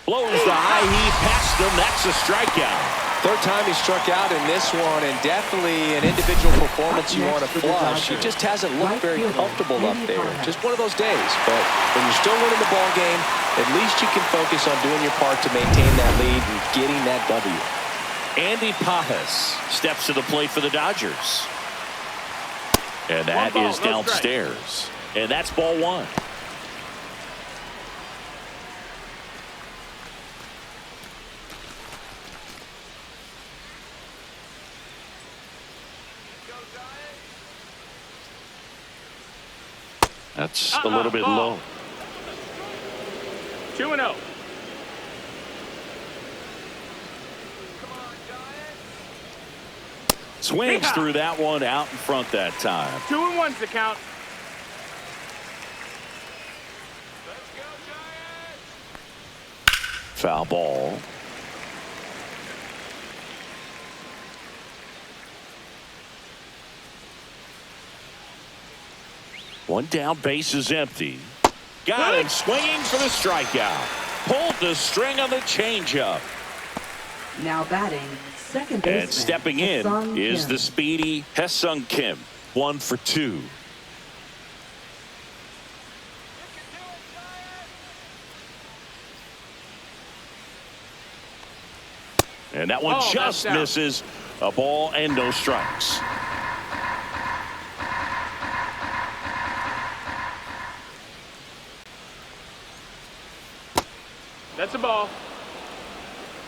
Blows the high heave past him. That's a strikeout. Third time he struck out in this one, and definitely an individual performance you want to flush. He just hasn't looked very comfortable up there. Just one of those days. But when you're still winning the ball game, at least you can focus on doing your part to maintain that lead and getting that W. Andy Pajas steps to the plate for the Dodgers. And that One ball, is no downstairs. And that's ball one. That's a little bit ball. low. 2-0. Swings Yeehaw. through that one out in front that time. 2-1's the count. Foul ball. One down, base is empty. Got him swinging for the strikeout. Pulled the string on the changeup. Now batting, second baseman. And stepping in Ha-Sung is Kim. the speedy Ha-Sung Kim. 1 for 2. And that one Oh, just that's out. misses. A ball and no strikes. That's a ball.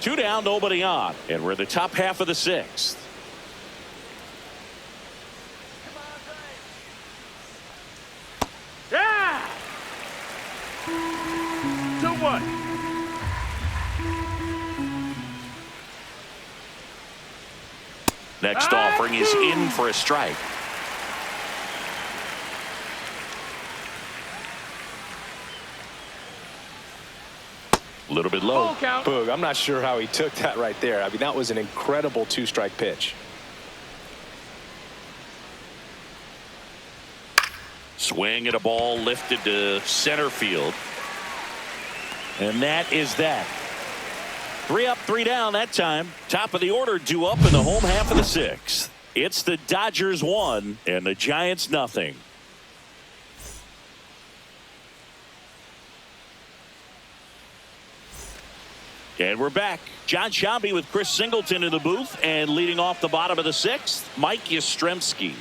2 down, nobody on. And we're in the top half of the 6th. Yeah! 2-1. Next offering is in for a strike. A little bit low. Full count. Boog, I'm not sure how he took that right there. I mean, that was an incredible two-strike pitch. Swing at a ball lifted to center field. And that is that. 3 up, 3 down that time. Top of the order due up in the home half of the 6th. It's the Dodgers 1 and the Giants nothing. And we're back. John Shambi with Chris Singleton in the booth, and leading off the bottom of the 6th, Mike Yastrzemski.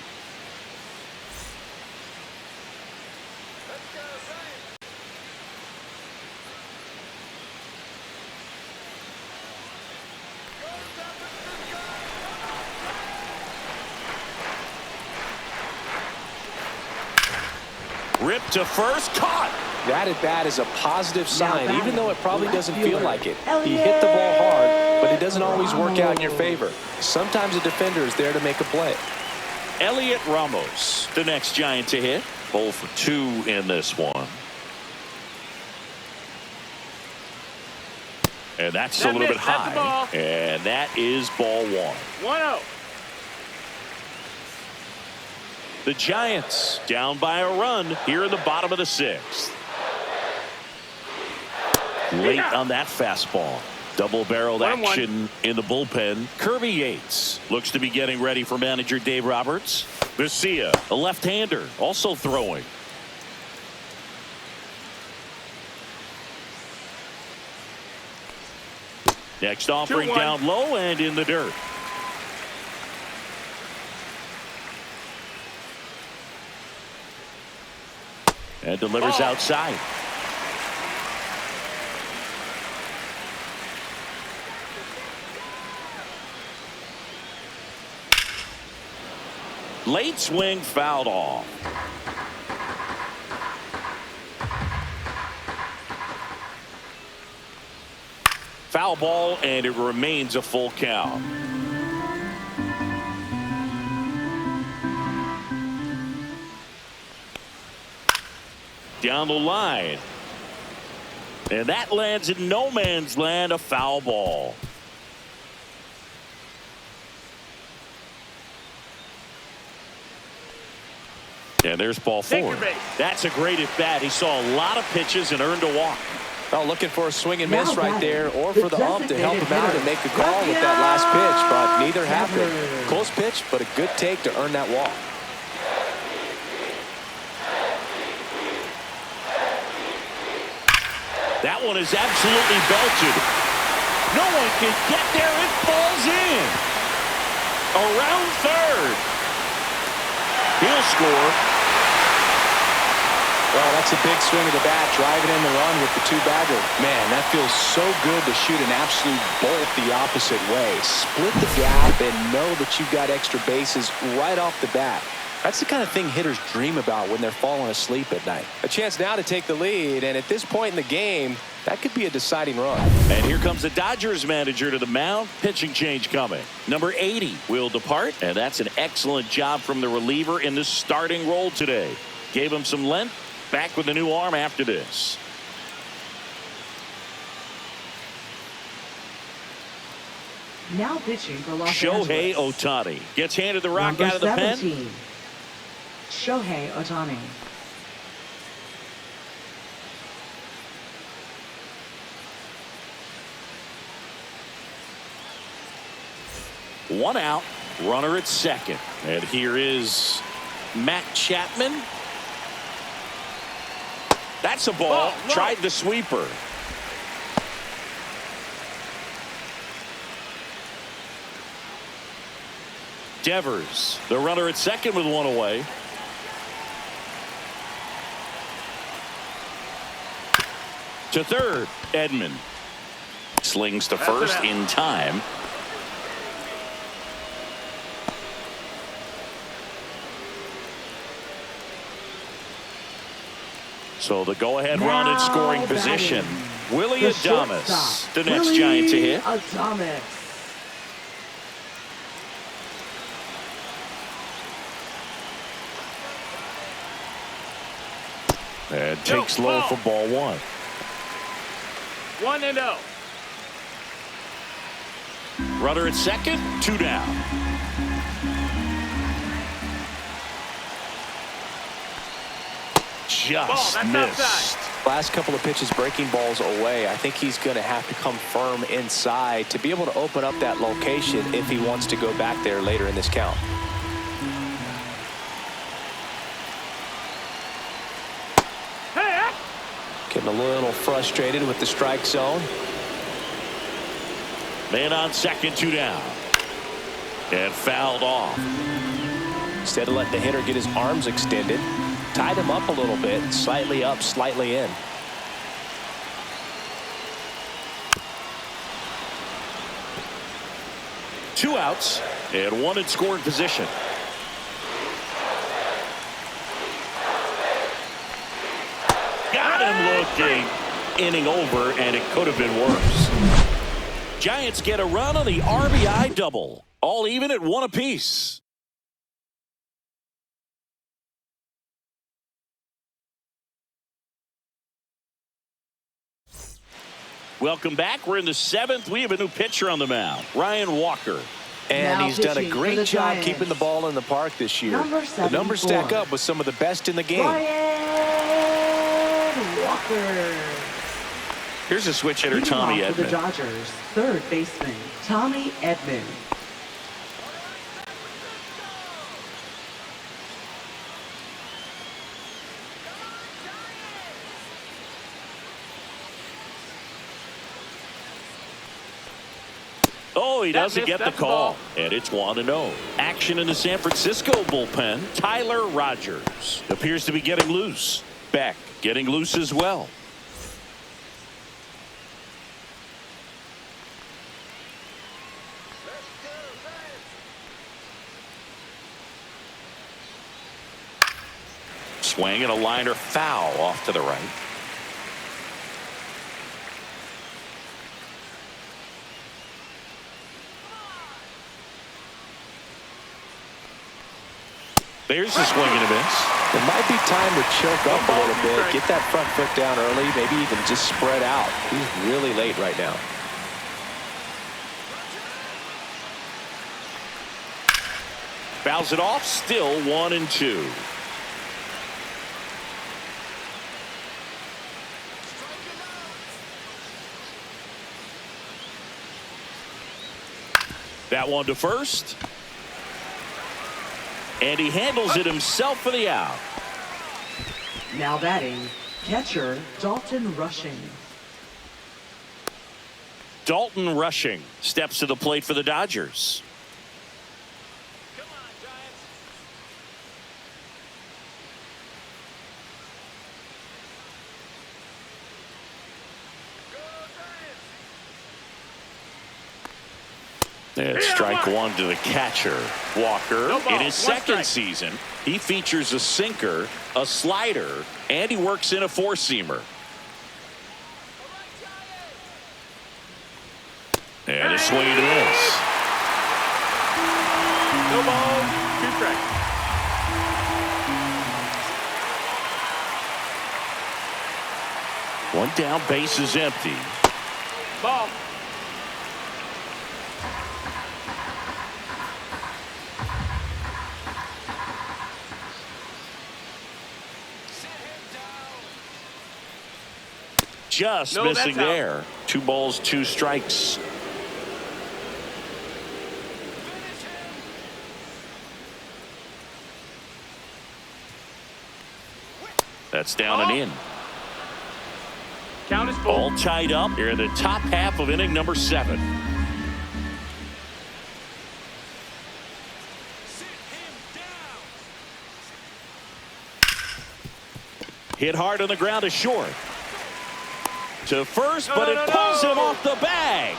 Ripped to first, caught. That at bat is a positive sign, batting, even though it probably left doesn't feel fielder, like it. He Elliott hit the ball hard, but it doesn't always work out in your Ramos. favor. Sometimes a defender is there to make a play. Elliott Ramos, the next Giant to hit. 0 for 2 in this one. And that's a little bit high. And that is ball 1. 1-0. The Giants down by a run here in the bottom of the 6th. Late on that fastball. Double-barreled 1-1. action in the bullpen. Kirby Yates looks to be getting ready for manager Dave Roberts. Garcia, a left-hander, also throwing. Next offering 2-1. down low and in the dirt. And delivers outside. Late swing fouled off. Foul ball, and it remains a full count. Down the line. And that lands in no man's land, a foul ball. And there's ball 4. That's a great at bat. He saw a lot of pitches and earned a walk. Oh, looking for a swing and miss Now right batting, there, or the for the ump to help him designated out hitter, and make a call with that last pitch, but neither happened. Close pitch, but a good take to earn that walk. That one is absolutely belted. No one can get there. It falls in. Around third. He'll score. Well, that's a big swing of the bat, driving in the run with the 2-bagger. Man, that feels so good to shoot an absolute bolt the opposite way. Split the gap and know that you've got extra bases right off the bat. That's the kind of thing hitters dream about when they're falling asleep at night. A chance now to take the lead, and at this point in the game, that could be a deciding run. And here comes the Dodgers manager to the mound. Pitching change coming. Number 80 will depart, and that's an excellent job from the reliever in the starting role today. Gave him some length. Back with a new arm after this. Now pitching for Los Shohei Angeles. Ohtani gets handed the rock Number out of the 17, pen. Shohei Ohtani. One out, runner at second. And here is Matt Chapman. That's a ball. Tried the sweeper. Devers, the runner at second with one away. To third, Edman. Slings to first in time. So the go-ahead run in scoring position. Willie Adames, the next Giant to hit. Adames. And takes low for ball 1. 1-0. Runner at second, 2 down. Just missed. Outside. Last couple of pitches breaking balls away. I think he's going to have to come firm inside to be able to open up that location if he wants to go back there later in this count. Hey! Getting a little frustrated with the strike zone. Man on second, 2 down. And fouled off. Instead of letting the hitter get his arms extended, tied him up a little bit, slightly up, slightly in. Two outs and one in scoring position. Got him the inning over, and it could have been worse. Giants get a run on the RBI double. All even at 1 apiece. Welcome back. We're in the 7th. We have a new pitcher on the mound, Ryan Walker. And Now he's done a pitching for great the job Giants. keeping the ball in the park this year. The numbers stack up with some of the best in the game. Ryan Walker. Here's a switch hitter, Leading Tommy off for the Edman. Dodgers, third baseman Tommy Edman. Oh, he doesn't get the That's the call. ball. And it's 1-0. Action in the San Francisco bullpen. Tyler Rogers appears to be getting loose. Beck getting loose as well. Swing and a liner foul off to the right. There's a swing and a miss. It might be time to choke up a little bit, get that front foot down early, maybe even just spread out. He's really late right now. Fouls it off, still 1-2. That one to first. And he handles it himself for the out. Now batting, catcher Dalton Rushing. Dalton Rushing steps to the plate for the Dodgers. It's strike one to the catcher. Walker, No ball, in his one second strike. season, he features a sinker, a slider, and he works in a four-seamer. And a swing and a miss. No ball, 2 strikes. One down, base is empty. Ball. Just No, missing that's out. there. 2 balls, 2 strikes. That's down and in. Count is full. All tied up here in the top half of inning number 7. Hit hard on the ground to short. To first, but it pulls him off the bag.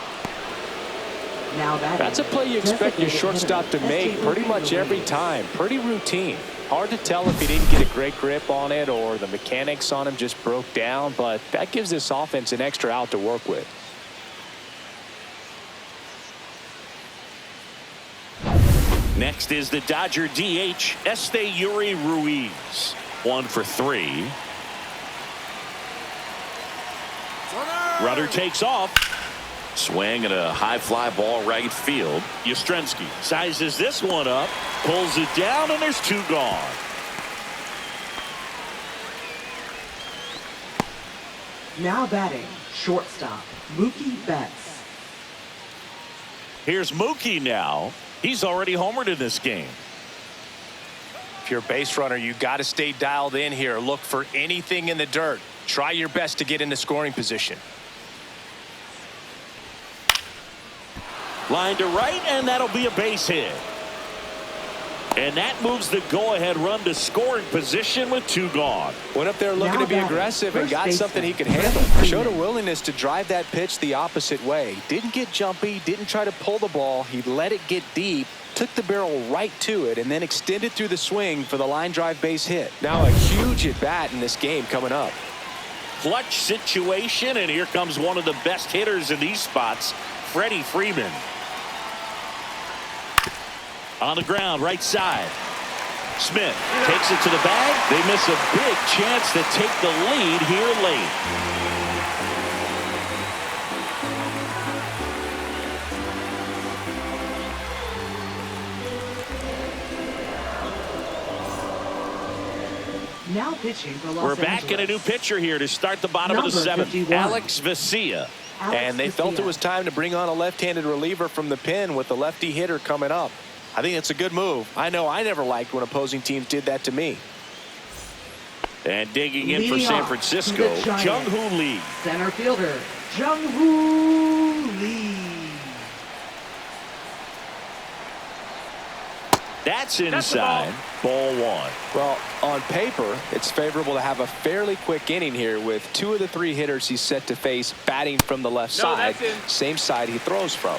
Now batting. That's a play you expect your designated shortstop to hitter, make pretty much every time. Pretty routine. Hard to tell if he didn't get a great grip on it or the mechanics on him just broke down, but that gives this offense an extra out to work with. Next is the Dodger DH, Esteury Ruiz. 1 for 3. Runner takes off. Swing and a high fly ball right field. Yastrzemski sizes this one up, pulls it down, and there's 2 gone. Now batting, shortstop Mookie Betts. Here's Mookie now. He's already homered in this game. If you're a base runner, you got to stay dialed in here. Look for anything in the dirt. Try your best to get into scoring position. Line to right, and that'll be a base hit. And that moves the go-ahead run to scoring position with 2 gone. Went up there looking Now to be batting, aggressive and first got baseman, something he could Freddie handle. Freeman. Showed a willingness to drive that pitch the opposite way. Didn't get jumpy, didn't try to pull the ball. He let it get deep, took the barrel right to it, and then extended through the swing for the line drive base hit. Now a huge at bat in this game coming up. clutch situation, and here comes one of the best hitters in these spots, Freddie Freeman. On the ground, right side. Smith takes it to the bag. They miss a big chance to take the lead here late. Now pitching for Los We're back in a new pitcher here to start the bottom of the seventh. 51. Alex Vesia. And they felt it was time to bring on a left-handed reliever from the pen with the lefty hitter coming up. I think it's a good move. I know I never liked when opposing teams did that to me. And digging in for Leading San off Francisco, the Giants. Jung-Hoo Lee. Center fielder, Jung-Hoo Lee. That's inside. Ball one. Well, on paper, it's favorable to have a fairly quick inning here with 2 of the 3 hitters he's set to face batting from the left side, that's in. same side he throws from.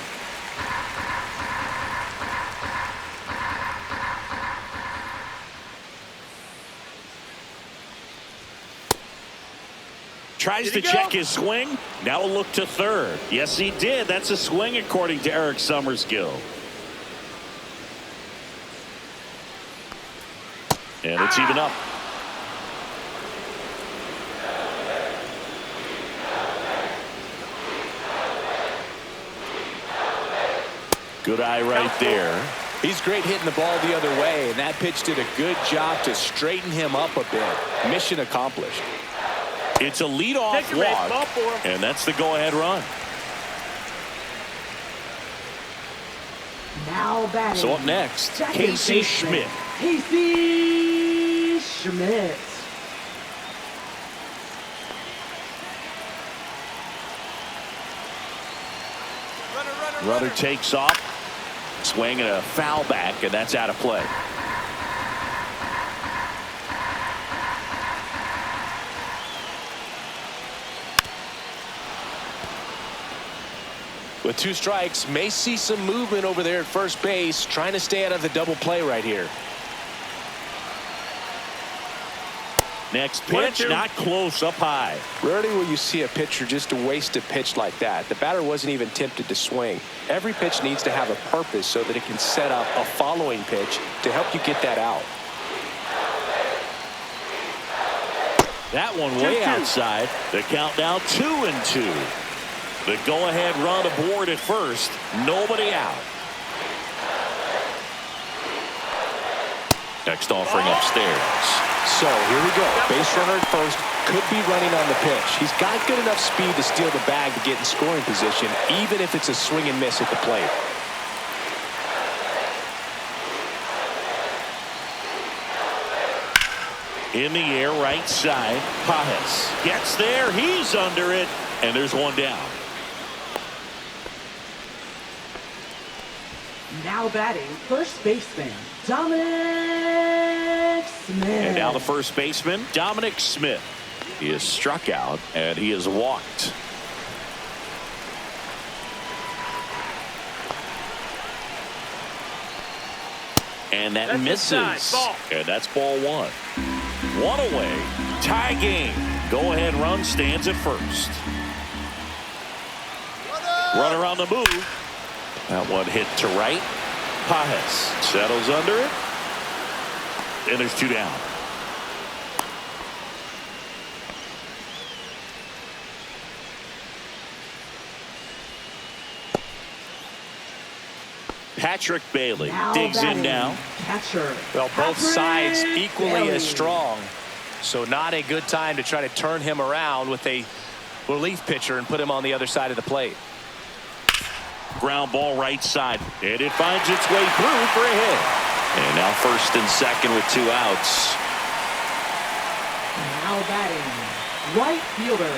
Tries to Did he check go? his swing. Now a look to third. Yes, he did. That's a swing according to Eric Summerskill. And it's even up. Good eye right there. He's great hitting the ball the other way, and that pitch did a good job to straighten him up a bit. Mission accomplished. It's a leadoff Take your base, ball walk, 4. and that's the go-ahead run. Now batting. So up next, Second Casey baseman, Schmidt. Casey Schmidt. Runner takes off. Swing and a foul back, and that's out of play. With 2 strikes, may see some movement over there at first base, trying to stay out of the double play right here. Next 1 and pitch, 2. not close, up high. Rarely will you see a pitcher just waste a pitch like that. The batter wasn't even tempted to swing. Every pitch needs to have a purpose so that it can set up a following pitch to help you get that out. That one way 2-2. outside. The countdown 2-2. The go-ahead run aboard at first. Nobody out. Next offering upstairs. So here we go. Base runner at first. Could be running on the pitch. He's got good enough speed to steal the bag to get in scoring position, even if it's a swing and miss at the plate. In the air, right side. Pajes gets there. He's under it. And there's one down. Now batting, first baseman, Dominic Smith. And now the first baseman, Dominic Smith. He is struck out, and he is walked. And that That's misses. inside. Ball. And that's ball one. One away. Tie game. Go-ahead run stands at first. Runner on the move. That one hit to right. Pajes settles under it. And there's 2 down. Patrick Bailey Now digs in batting, now. Catcher. Well, both Patrick sides equally Bailey. as strong. So not a good time to try to turn him around with a relief pitcher and put him on the other side of the plate. Ground ball right side. And it finds its way through for a hit. And now first and second with 2 outs. Now batting, right fielder,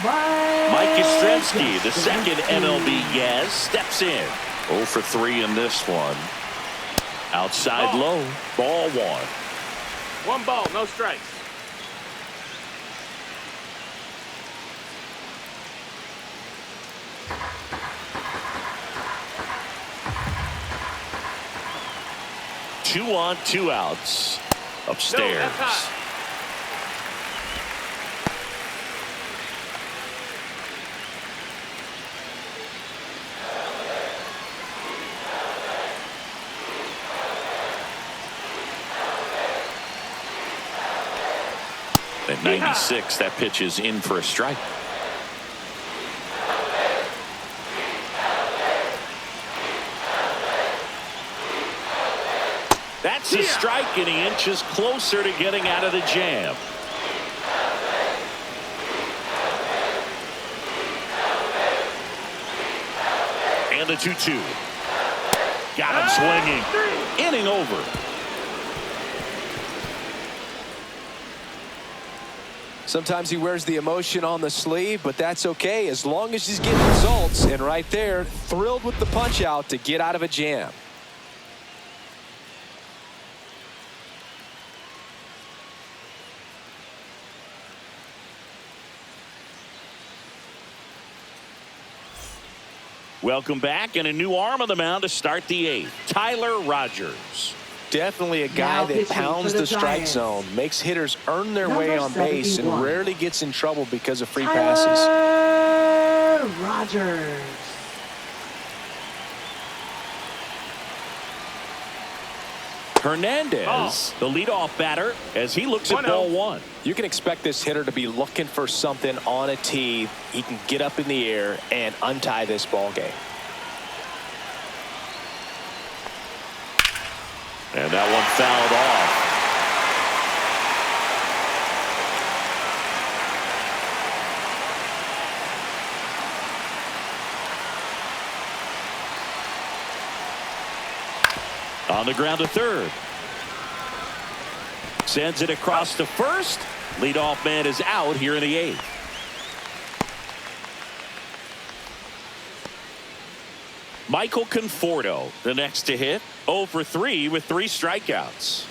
Mike Yastrzemski, the second MLB Yaz, steps in. 0 for 3 in this one. Outside low. Ball 1. 1 ball, no strikes. Two on, 2 outs. Upstairs. No, that's hot. At 96, that pitch is in for a strike. That's a strike, and he inches closer to getting out of the jam. And the 2-2. Got him swinging. Inning over. Sometimes he wears the emotion on the sleeve, but that's okay as long as he's getting results. And right there, thrilled with the punch out to get out of a jam. Welcome back, and a new arm on the mound to start the 8th. Tyler Rogers. Definitely a guy that pounds the strike zone, makes hitters earn their way on base, and rarely gets in trouble because of free passes. Rogers. Hernandez, the leadoff batter, as he looks at ball 1. You can expect this hitter to be looking for something on a tee. He can get up in the air and untie this ball game. And that one fouled off. On the ground to third. Sends it across to first. Leadoff man is out here in the 8th. Michael Conforto, the next to hit. 0 for 3 with 3 strikeouts.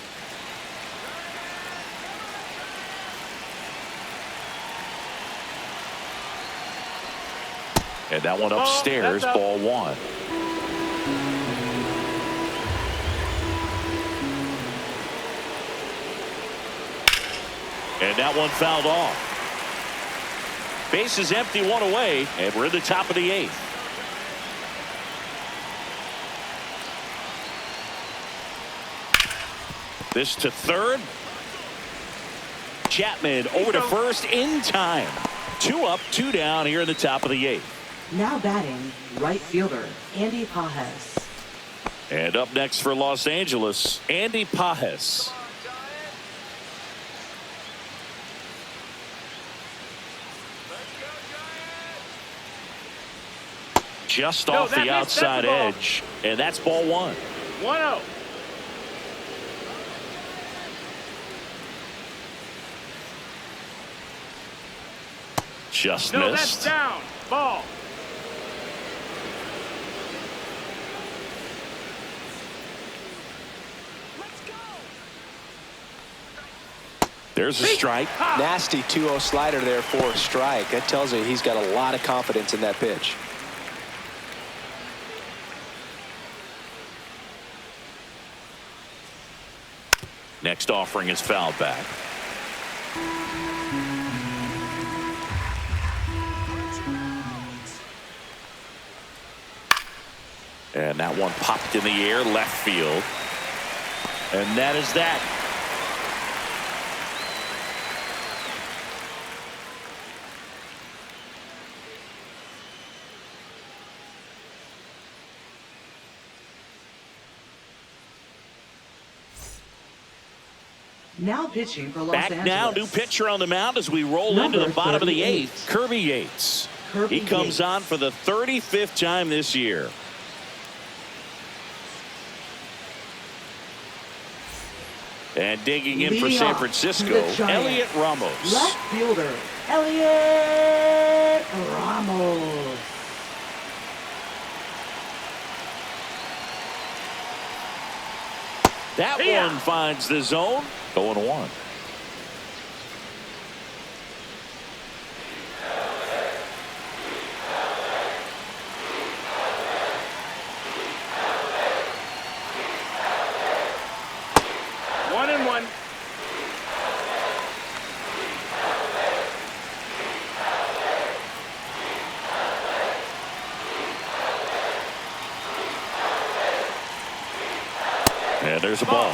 And that one upstairs, ball 1. And that one fouled off. Base is empty, 1 away, and we're in the top of the 8th. This to third. Chapman over to first in time. 2 up, 2 down here in the top of the 8th. Now batting, right fielder, Andy Pages. And up next for Los Angeles, Andy Pages. Just off the outside edge, and that's ball 1. 1-0. Just No, missed. that's down. Ball. There's a strike. Nasty 2-0 slider there for a strike. That tells you he's got a lot of confidence in that pitch. Next offering is fouled back. And that one popped in the air, left field. And that is that. Now pitching for Los Back Angeles. now, new pitcher on the mound as we roll into the bottom of the 8th. Kirby Yates. He comes on for the 35th time this year. And digging in for San Francisco, Elliot Ramos. Left fielder, Elliot Ramos. That one finds the zone. 0-1. And there's a ball.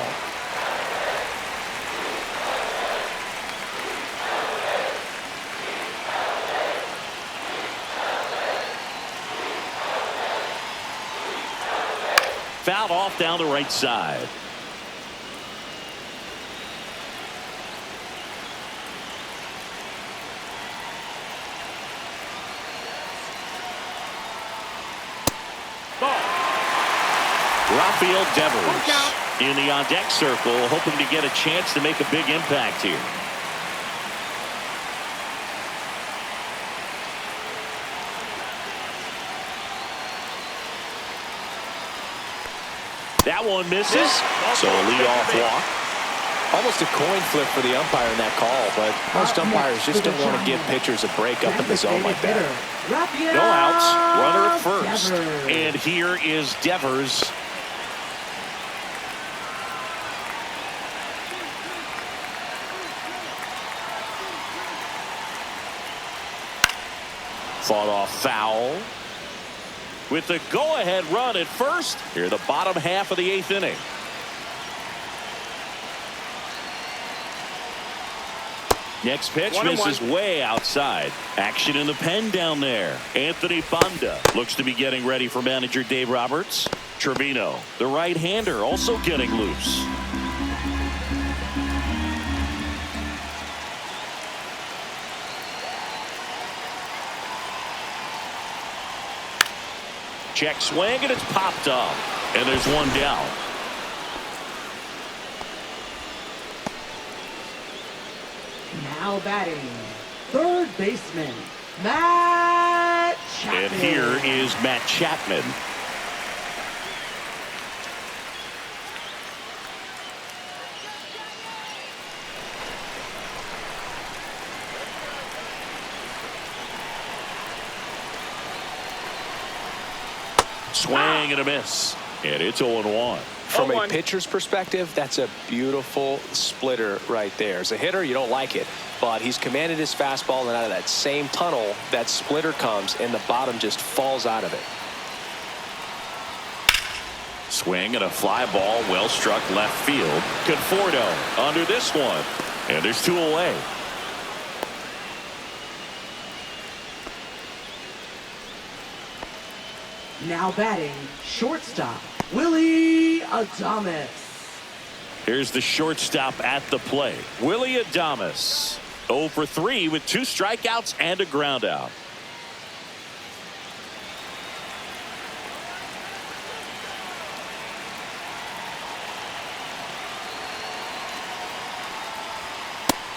fouled off down the right side. Rafael Devers in the on-deck circle, hoping to get a chance to make a big impact here. That one misses, so a leadoff walk. Almost a coin flip for the umpire in that call, but most umpires just don't want to give pitchers a break up in the zone like that. No outs, runner at first, and here is Devers. Fought off foul. With the go-ahead run at first, here the bottom half of the 8th inning. Next pitch misses way outside. Action in the pen down there. Anthony Banda looks to be getting ready for manager Dave Roberts. Trevino, the right-hander, also getting loose. Check swing, and it's popped up. And there's one down. Now batting, third baseman, Matt Chapman. And here is Matt Chapman. Swing and a miss. And it's 0-1. From a pitcher's perspective, that's a beautiful splitter right there. As a hitter, you don't like it, but he's commanded his fastball, and out of that same tunnel, that splitter comes, and the bottom just falls out of it. Swing and a fly ball, well struck left field. Conforto under this one, and there's 2 away. Now batting, shortstop, Willie Adames. Here's the shortstop at the plate, Willie Adames. 0 for 3 with 2 strikeouts and a ground out.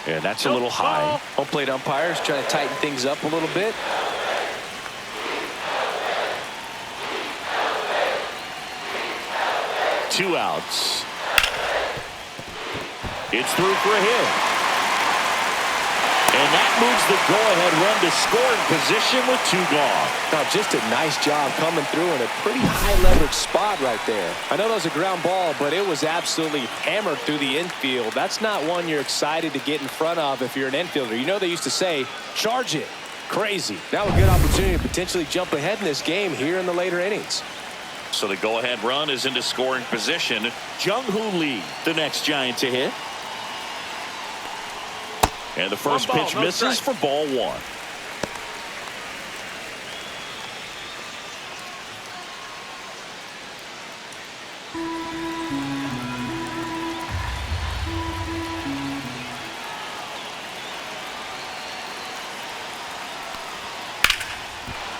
And that's a little high. Home plate umpires trying to tighten things up a little bit. Two outs. It's through for a hit. And that moves the go-ahead run to scoring position with 2 gone. Now, just a nice job coming through in a pretty high-leverage spot right there. I know that was a ground ball, but it was absolutely hammered through the infield. That's not one you're excited to get in front of if you're an infielder. You know they used to say, charge it. Crazy. Now a good opportunity to potentially jump ahead in this game here in the later innings. So the go-ahead run is into scoring position. Jung-Hoo Lee, the next Giant to hit. And the first pitch misses for ball 1.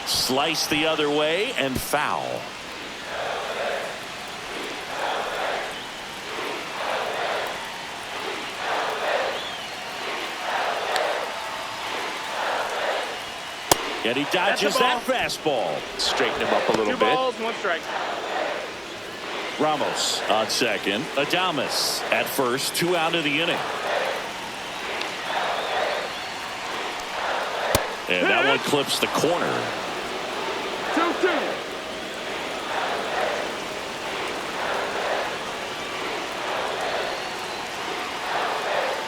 Slice the other way and foul. And he dodges that fastball. Straighten him up a little bit. 2 balls, 1 strike. Ramos on second. Adames at first. 2 out of the inning. And that one clips the corner. 2-2.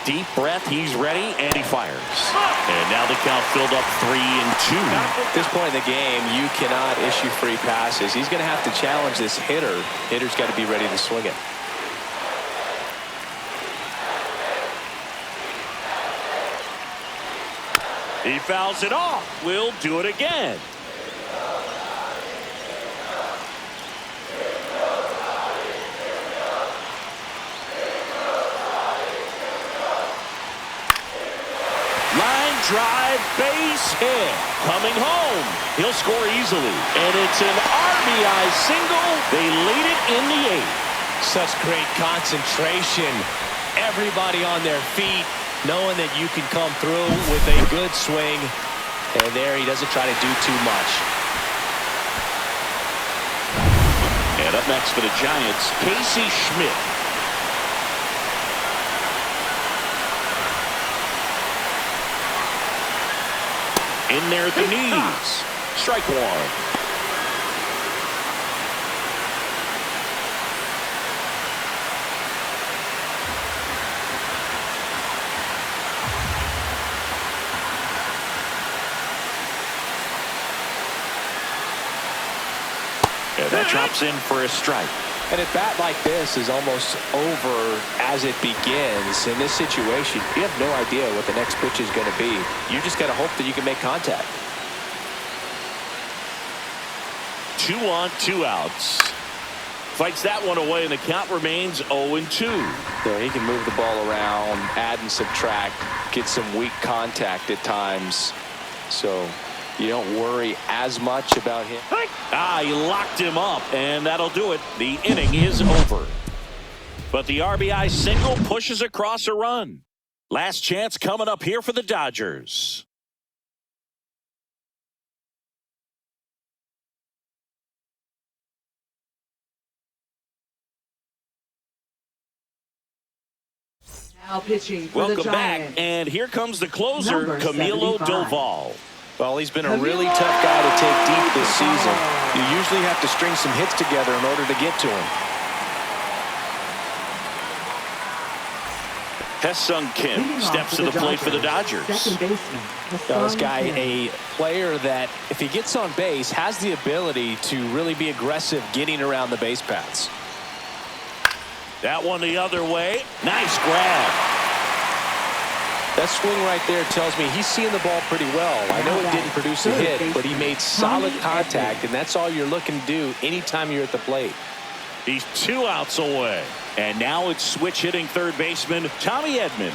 Deep breath, he's ready, and he fires. And now the count filled up 3-2. At this point in the game, you cannot issue free passes. He's going to have to challenge this hitter. Hitter's got to be ready to swing it. He fouls it off. We'll do it again. drive, base hit. Coming home. He'll score easily. And it's an RBI single. They lead it in the 8th. Such great concentration. Everybody on their feet, knowing that you can come through with a good swing. And there he doesn't try to do too much. And up next for the Giants, Casey Schmidt. In there at the knees. Strike one. And that drops in for a strike. And a bat like this is almost over as it begins. In this situation, you have no idea what the next pitch is going to be. You just got to hope that you can make contact. 2 on, 2 outs. Fights that one away, and the count remains 0-2. Yeah, he can move the ball around, add and subtract, get some weak contact at times. So you don't worry as much about him. He locked him up, and that'll do it. The inning is over. But the RBI single pushes across a run. Last chance coming up here for the Dodgers. Now pitching for Welcome the back, Giants. and here comes the closer, Number Camilo 75. Doval. Well, he's been a really tough guy to take deep this season. You usually have to string some hits together in order to get to him. Hesung Kim Leading off steps to the plate for the Dodgers. Second baseman. This guy, a player that, if he gets on base, has the ability to really be aggressive getting around the base paths. That one the other way. Nice grab. That swing right there tells me he's seeing the ball pretty well. I know it didn't produce a hit, but he made solid contact, and that's all you're looking to do anytime you're at the plate. He's 2 outs away. And now it's switch hitting third baseman Tommy Edman.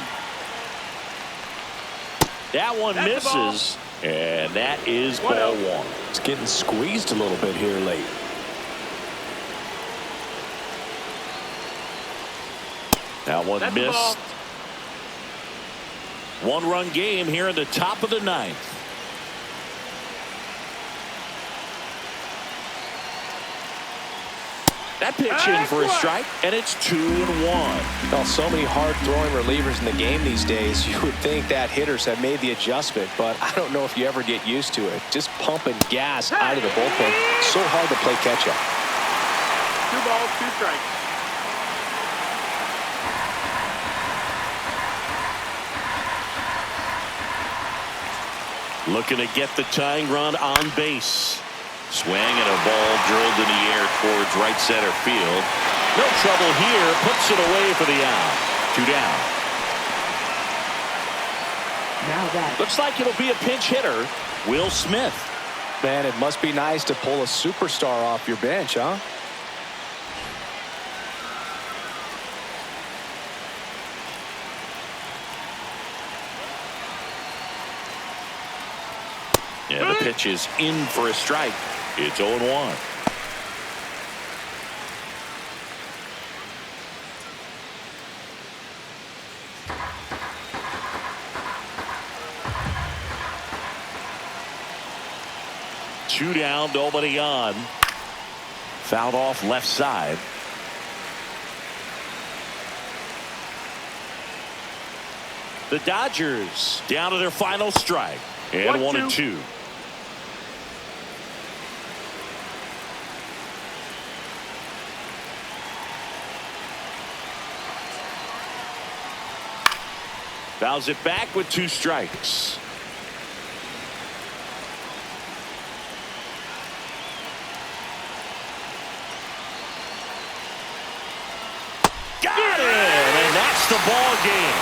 That one misses, and that is ball 1. It's getting squeezed a little bit here late. That one That's the missed. ball. 1-run game here in the top of the 9th. That pitch in for a strike, and it's 2-1. Well, so many hard-throwing relievers in the game these days, you would think that hitters have made the adjustment, but I don't know if you ever get used to it. Just pumping gas out of the bullpen. So hard to play catch-up. 2 balls, 2 strikes. Looking to get the tying run on base. Swing and a ball drilled in the air towards right center field. No trouble here. Puts it away for the out. 2 down. Now that. Looks like it'll be a pinch hitter, Will Smith. Man, it must be nice to pull a superstar off your bench, huh? Yeah, the pitch is in for a strike. It's 0-1. Two down, nobody on. Fouled off left side. The Dodgers down to their final strike. And 1-2. Fouls it back with 2 strikes. Got it! And that's the ball game.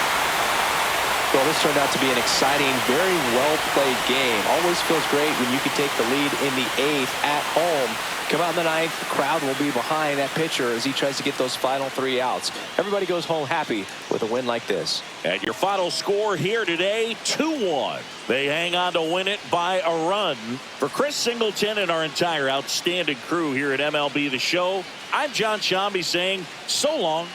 Well, this turned out to be an exciting, very well-played game. Always feels great when you can take the lead in the 8th at home. Come out in the 9th, the crowd will be behind that pitcher as he tries to get those final 3 outs. Everybody goes home happy with a win like this. And your final score here today, 2-1. They hang on to win it by a run. For Chris Singleton and our entire outstanding crew here at MLB The Show, I'm John Shambi saying so long.